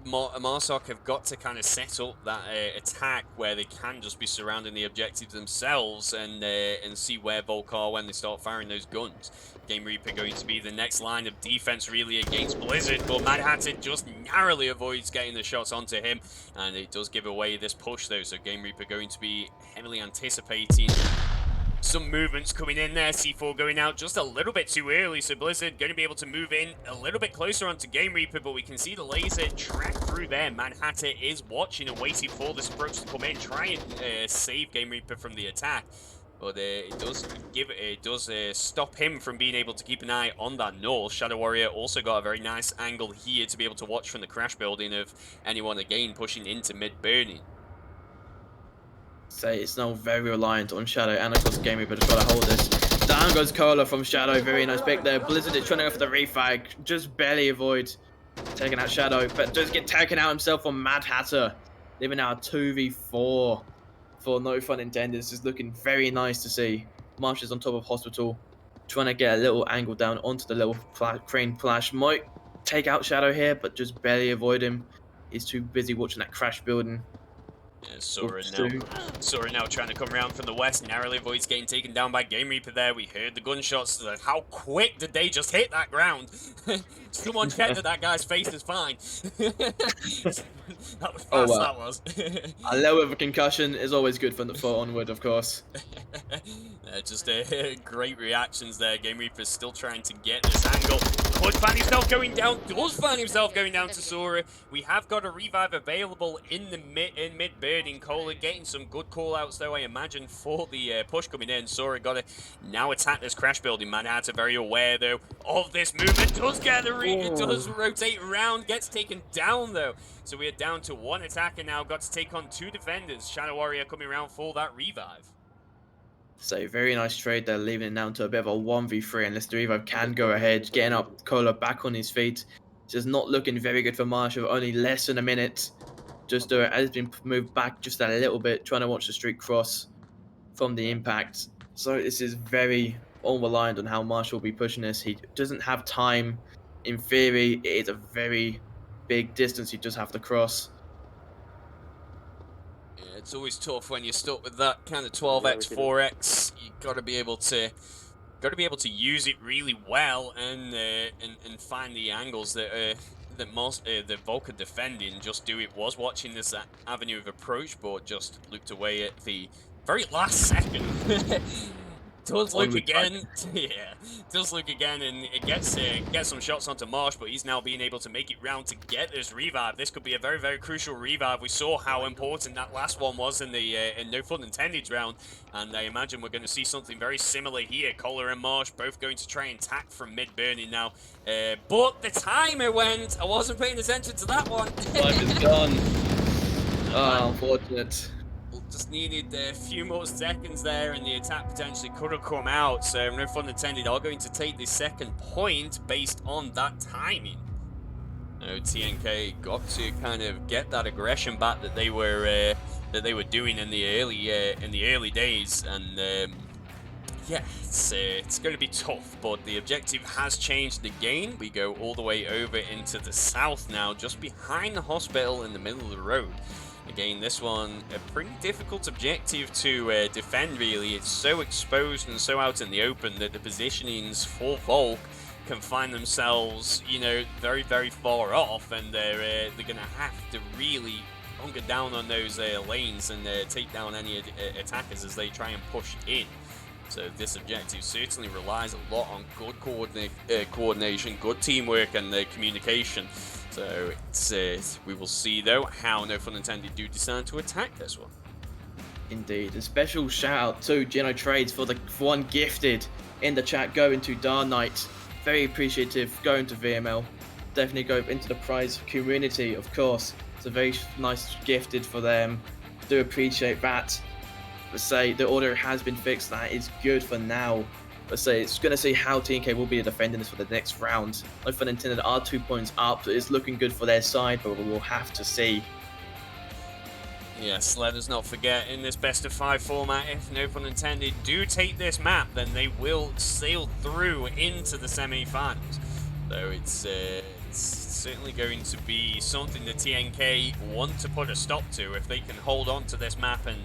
Marsoc have got to kind of set up that attack where they can just be surrounding the objectives themselves and see where Volk are when they start firing those guns. Game Reaper going to be the next line of defense really against Blizzard, but Mad Hatter just narrowly avoids getting the shots onto him, and it does give away this push though, so Game Reaper going to be heavily anticipating some movements coming in there. C4 going out just a little bit too early, so Blizzard going to be able to move in a little bit closer onto Game Reaper, but we can see the laser track through there. Mad Hatter is watching and waiting for this approach to come in, try and save Game Reaper from the attack. But it does stop him from being able to keep an eye on that north. Shadow Warrior also got a very nice angle here to be able to watch from the crash building of anyone again pushing into mid-burning. Say it's now very reliant on Shadow and of course Game Reaper just gotta hold this. Down goes Cola from Shadow, very nice pick there. Blizzard is trying to go for the refag, just barely avoids taking out Shadow, but does get taken out himself from Mad Hatter. Leaving now a 2v4 for No Fun Intended. This is looking very nice to see. Marsh is on top of Hospital, trying to get a little angle down onto the little crane flash. Might take out Shadow here, but just barely avoid him. He's too busy watching that crash building. Yeah, Sora now trying to come around from the west, narrowly avoids getting taken down by Game Reaper there. We heard the gunshots. How quick did they just hit that ground? Someone check that guy's face is fine. That was fast, Oh, wow. that was. A little bit of a concussion is always good for Onward, of course. Just great reactions there. Game Reaper's still trying to get this angle. Could find himself going down. Does find himself going down to Sora. We have got a revive available in the mid-birding. Kohler getting some good call-outs, though, I imagine, for the push coming in. Sora got to now attack this crash building. Man, are very aware, though, of this movement. Does get the it does rotate around. Gets taken down, though. So we are down to one attacker now. Got to take on two defenders. Shadow Warrior coming around for that revive. So very nice trade there, leaving it down to a bit of a 1v3 unless the revive can go ahead, getting up Kohler back on his feet. Just not looking very good for Marsh with only less than a minute. Just has been moved back just a little bit, trying to watch the streak cross from the impact. So this is very all reliant on how Marsh will be pushing this. He doesn't have time. In theory, it is a very big distance you just have to cross. Yeah, it's always tough when you're stuck with that kind of 12x, 4x. You got to be able to use it really well and find the angles that that Volk are defending. Just do it. Was watching this avenue of approach, but just looked away at the very last second. Does look again, yeah. Does look again, and it gets some shots onto Marsh, but he's now being able to make it round to get this revive. This could be a very, very crucial revive. We saw how important that last one was in the in No Fun Intended round, and I imagine we're going to see something very similar here. Kohler and Marsh both going to try and tack from mid-burning now, but the timer went. I wasn't paying attention to that one. Time is gone. Oh, unfortunate. Just needed a few more seconds there, and the attack potentially could have come out. So No Fun Intended are going to take the second point based on that timing. TNK got to kind of get that aggression back that they were doing in the early days, and yeah, it's going to be tough. But the objective has changed again. We go all the way over into the south now, just behind the hospital in the middle of the road. Again, this one, a pretty difficult objective to defend, really. It's so exposed and so out in the open that the positionings for Volk can find themselves, you know, very, very far off, and they're going to have to really hunker down on those lanes and take down any attackers as they try and push in. So this objective certainly relies a lot on good coordination, good teamwork, and communication. So we will see, though, how No Fun Intended do decide to attack this one. Indeed. A special shout out to Geno Trades for the one gifted in the chat going to Dar Knight. Very appreciative going to VRML. Definitely go into the prize community, of course. It's a very nice gifted for them. Do appreciate that. Let's say the order has been fixed. That is good for now. Let's say it's going to see how TNK will be defending this for the next round. No Fun Intended are 2 points up. It's looking good for their side, but we'll have to see. Yes, let us not forget, in this best of 5 format, if No Fun Intended do take this map, then they will sail through into the semi-finals. So it's certainly going to be something that TNK want to put a stop to. If they can hold on to this map and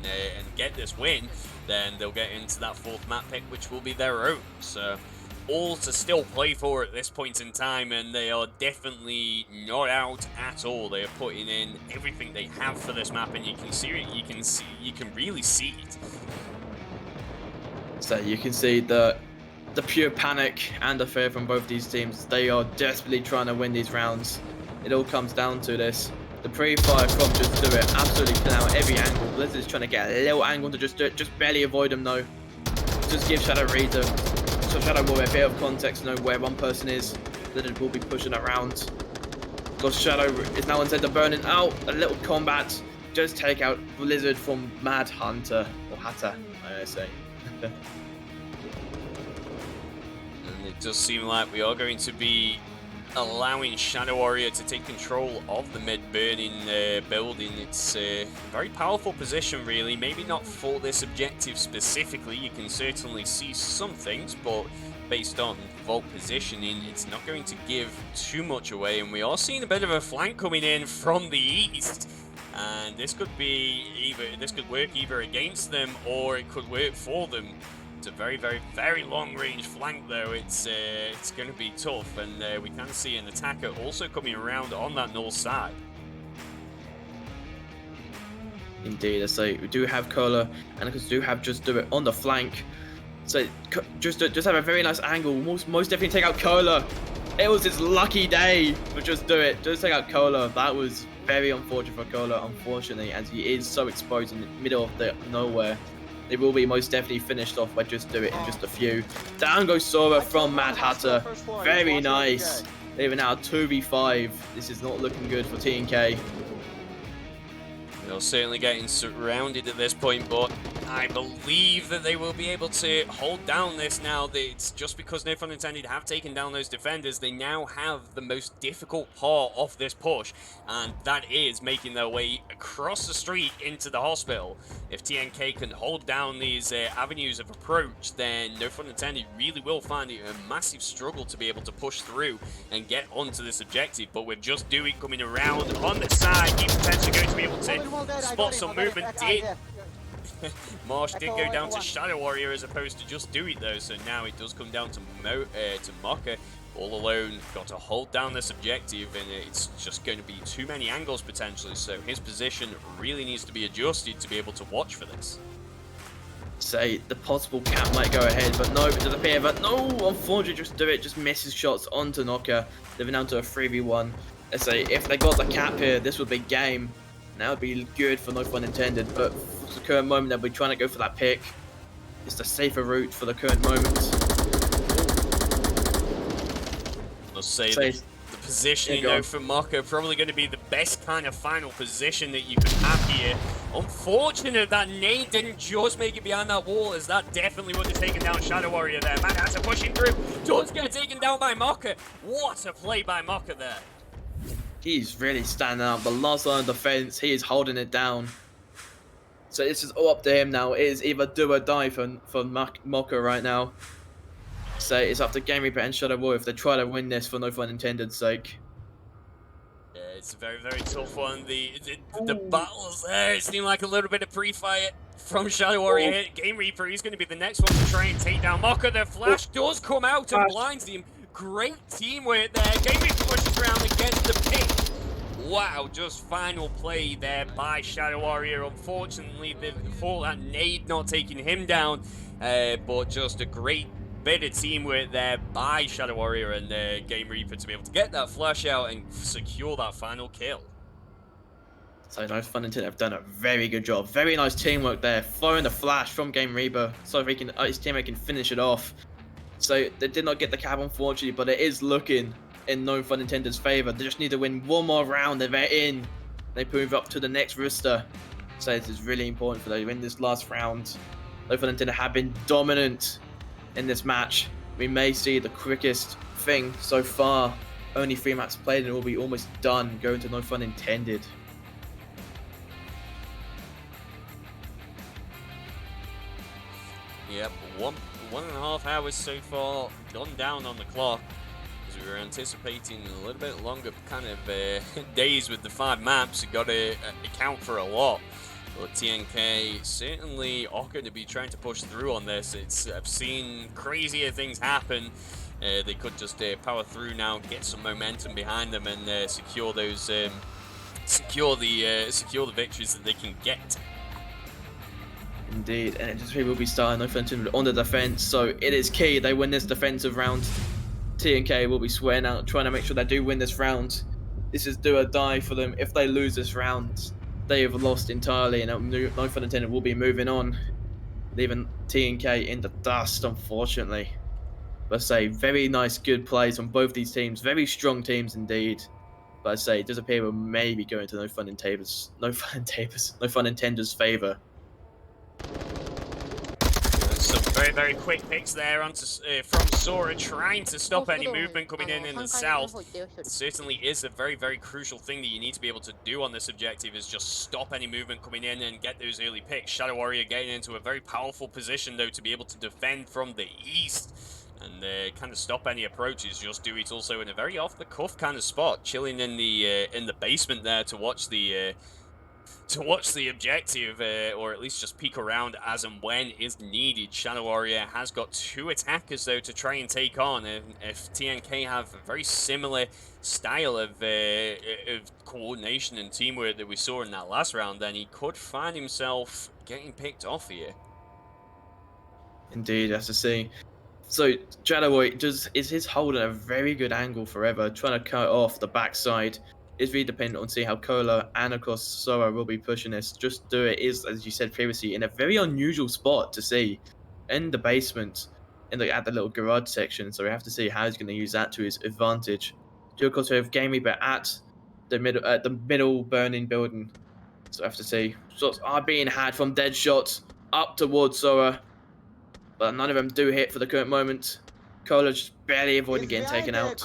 get this win, then they'll get into that 4th map pick, which will be their own. So all to still play for at this point in time, and they are definitely not out at all. They are putting in everything they have for this map, and you can see it. You can really see it. So you can see the pure panic and the fear from both these teams. They are desperately trying to win these rounds. It all comes down to this. The pre-fire from just do it, absolutely kill out every angle. Blizzard is trying to get a little angle to just do it, just barely avoid them though. Just give Shadow Reader, so Shadow Warrior a bit of context to know where one person is. Blizzard will be pushing around. Because Shadow is now instead of burning out, a little combat. Just take out Blizzard from Mad Hunter, or Hatter, I say. It does seem like we are going to be allowing Shadow Warrior to take control of the mid-burning building. It's a very powerful position, really. Maybe not for this objective specifically. You can certainly see some things, but based on vault positioning, it's not going to give too much away. And we are seeing a bit of a flank coming in from the east. And this could work either against them or it could work for them. It's a very, very, very long-range flank, though. It's going to be tough, and we can see an attacker also coming around on that north side. Indeed, so we do have Cola, and we do have Just Do It on the flank. So just have a very nice angle. Most definitely take out Cola. It was his lucky day for Just Do It. Just take out Cola. That was very unfortunate for Cola, unfortunately, as he is so exposed in the middle of the nowhere. They will be most definitely finished off by Just Do It in just a few. Down goes Sora from Mad Hatter. Very nice. They are now 2v5. This is not looking good for TNK. They're certainly getting surrounded at this point, but I believe that they will be able to hold down this now. It's just because No Fun Intended have taken down those defenders, they now have the most difficult part of this push, and that is making their way across the street into the hospital. If TNK can hold down these avenues of approach, then No Fun Intended really will find it a massive struggle to be able to push through and get onto this objective. But with Just Do It coming around on the side, he's potentially going to be able to spot some movement. Marsh did go down to Shadow Warrior as opposed to Just Do It, though, so now it does come down to Mocha all alone. Got to hold down this objective, and it's just going to be too many angles potentially, so his position really needs to be adjusted to be able to watch for this. Say the possible cap might go ahead, but no, it doesn't appear. But no, unfortunately, Just Do It just misses shots onto Knocker, living down to a 3v1. Let's say if they got the cap here, this would be game. That would be good for No Fun Intended, but for the current moment, they'll be trying to go for that pick. It's the safer route for the current moment. I'll say the positioning, though, for Moko probably going to be the best kind of final position that you could have here. Unfortunate that nade didn't just make it behind that wall, as that definitely would have taken down Shadow Warrior there. Man, that's a pushing through. Does get taken down by Moko. What a play by Moko there. He's really standing out. The last line of defense, he is holding it down. So it's just all up to him now. It is either do or die for Mocha right now. So it's up to Game Reaper and Shadow Warrior if they try to win this for No Fun Intended's sake. Yeah, it's a very, very tough one. The battles there, it seemed like a little bit of pre-fire from Shadow Warrior here. Game Reaper, he's going to be the next one to try and take down Mocha. The flash does come out and blinds him. Great teamwork there. Game Reaper pushes around and gets the pick. Wow, just final play there by Shadow Warrior. Unfortunately, for that nade not taking him down, but just a great bit of teamwork there by Shadow Warrior and Game Reaper to be able to get that flash out and secure that final kill. So No Fun Intended have done a very good job. Very nice teamwork there. Throwing the flash from Game Reaper so he can, his teammate can finish it off. So they did not get the cap, unfortunately, but it is looking in No Fun Intended's favor. They just need to win one more round and they're in. They move up to the next Rooster. So this is really important for them to win this last round. No Fun Intended have been dominant in this match. We may see the quickest thing so far. Only 3 maps played and it will be almost done going to No Fun Intended. Yep, 1.5 hours so far gone down on the clock, as we were anticipating a little bit longer kind of days with the 5 maps. You've got to account for a lot, but TNK certainly are going to be trying to push through on this. I've seen crazier things happen. They could just power through now, get some momentum behind them, and secure those secure the victories that they can get. Indeed, and it just will be starting No Fun Intended on the defense, so it is key they win this defensive round. TNK will be sweating out, trying to make sure they do win this round. This is do or die for them. If they lose this round, they have lost entirely, and No Fun Intended will be moving on, leaving TNK in the dust, unfortunately. But I say, very nice, good plays from both these teams. Very strong teams indeed. But I say, it does appear we're maybe going to No Fun Intended's favor. Some Very, very quick picks there onto, from Sora, trying to stop any movement coming in the south. It certainly is a very, very crucial thing that you need to be able to do on this objective, is just stop any movement coming in and get those early picks. Shadow Warrior getting into a very powerful position, though, to be able to defend from the east and kind of stop any approaches. Just do it also in a very off-the-cuff kind of spot, chilling in the basement there to watch the objective, or at least just peek around as and when is needed. Shadow Warrior has got 2 attackers, though, to try and take on, and if TNK have a very similar style of coordination and teamwork that we saw in that last round, then he could find himself getting picked off here. Indeed, that's to see. So Shadow Warrior is his hold at a very good angle forever, trying to cut off the backside. Is really dependent on see how Cola and of course Sora will be pushing this. Just do it is, as you said previously, in a very unusual spot to see, in the basement, at the little garage section. So we have to see how he's going to use that to his advantage. Do of course we have Game Reaper at the middle burning building. So we have to see. Shots are being had from Deadshot up towards Sora, but none of them do hit for the current moment. Cola just barely avoiding getting taken out.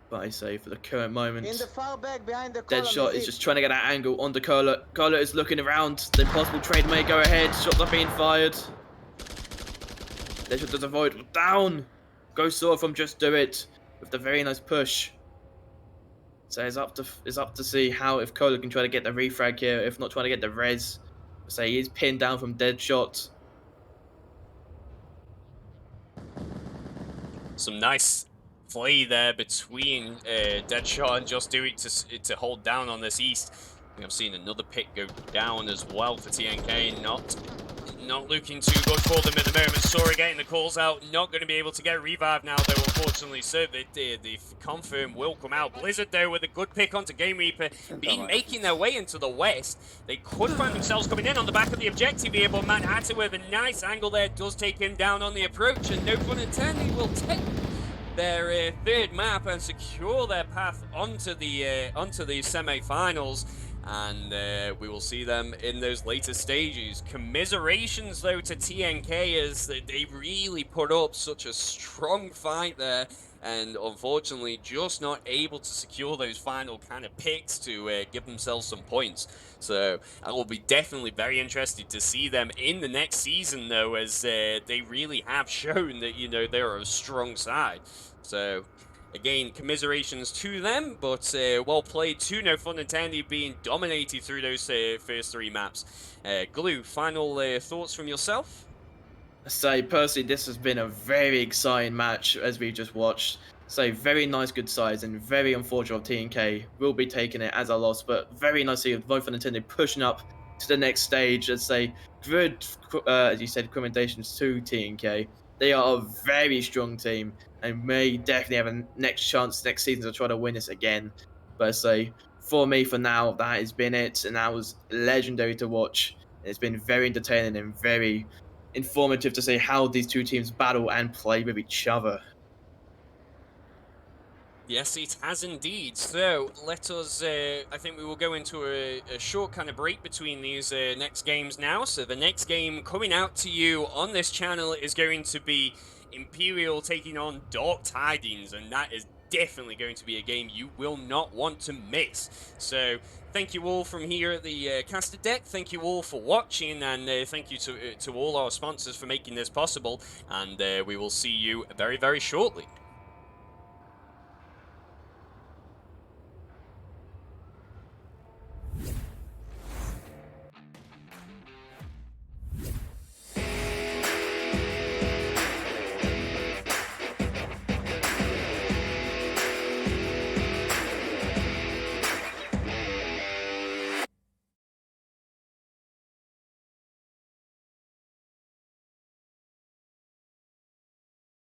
But I say for the current moment, In the far back behind the column. Deadshot is just trying to get that angle onto Cola. Cola is looking around. The possible trade may go ahead. Shots are being fired. Deadshot does avoid. Down! Go Sora from Just Do It with the very nice push. So it's up to see how, if Cola can try to get the refrag here, if not trying to get the res. Say he is pinned down from Deadshot. Some nice play there between Deadshot and Just Do It to hold down on this east. We have seen another pick go down as well for TNK. Not looking too good for them at the moment. Sora getting the calls out. Not going to be able to get revived now, though, unfortunately. So the confirm will come out. Blizzard, though, with a good pick onto Game Reaper, making their way into the west. They could find themselves coming in on the back of the objective here, but Manhattan with a nice angle there does take him down on the approach, and no pun intended, will take their third map and secure their path onto the semi-finals. And we will see them in those later stages. Commiserations, though, to TNK, as they really put up such a strong fight there, and unfortunately just not able to secure those final kind of picks to give themselves some points. So I will be definitely very interested to see them in the next season, though, as they really have shown that, you know, they're a strong side. So again, commiserations to them, but well played too. No fun intended, being dominated through those first 3 maps. Glue, final thoughts from yourself? Say personally, this has been a very exciting match as we just watched. Say very nice, good sides, and very unfortunate TNK will be taking it as a loss, but very nice to see both of Nintendo pushing up to the next stage. Let's say good, as you said, commendations to TNK. They are a very strong team and may definitely have a next chance next season to try to win this again. But I say, for me, for now, that has been it, and that was legendary to watch. It's been very entertaining and very informative to see how these two teams battle and play with each other. Yes, it has indeed. So let us, I think we will go into a short kind of break between these next games now. So the next game coming out to you on this channel is going to be Imperial taking on Dark Tidings, and that is definitely going to be a game you will not want to miss. So thank you all from here at the caster deck. Thank you all for watching, and thank you to all our sponsors for making this possible. And we will see you very, very shortly.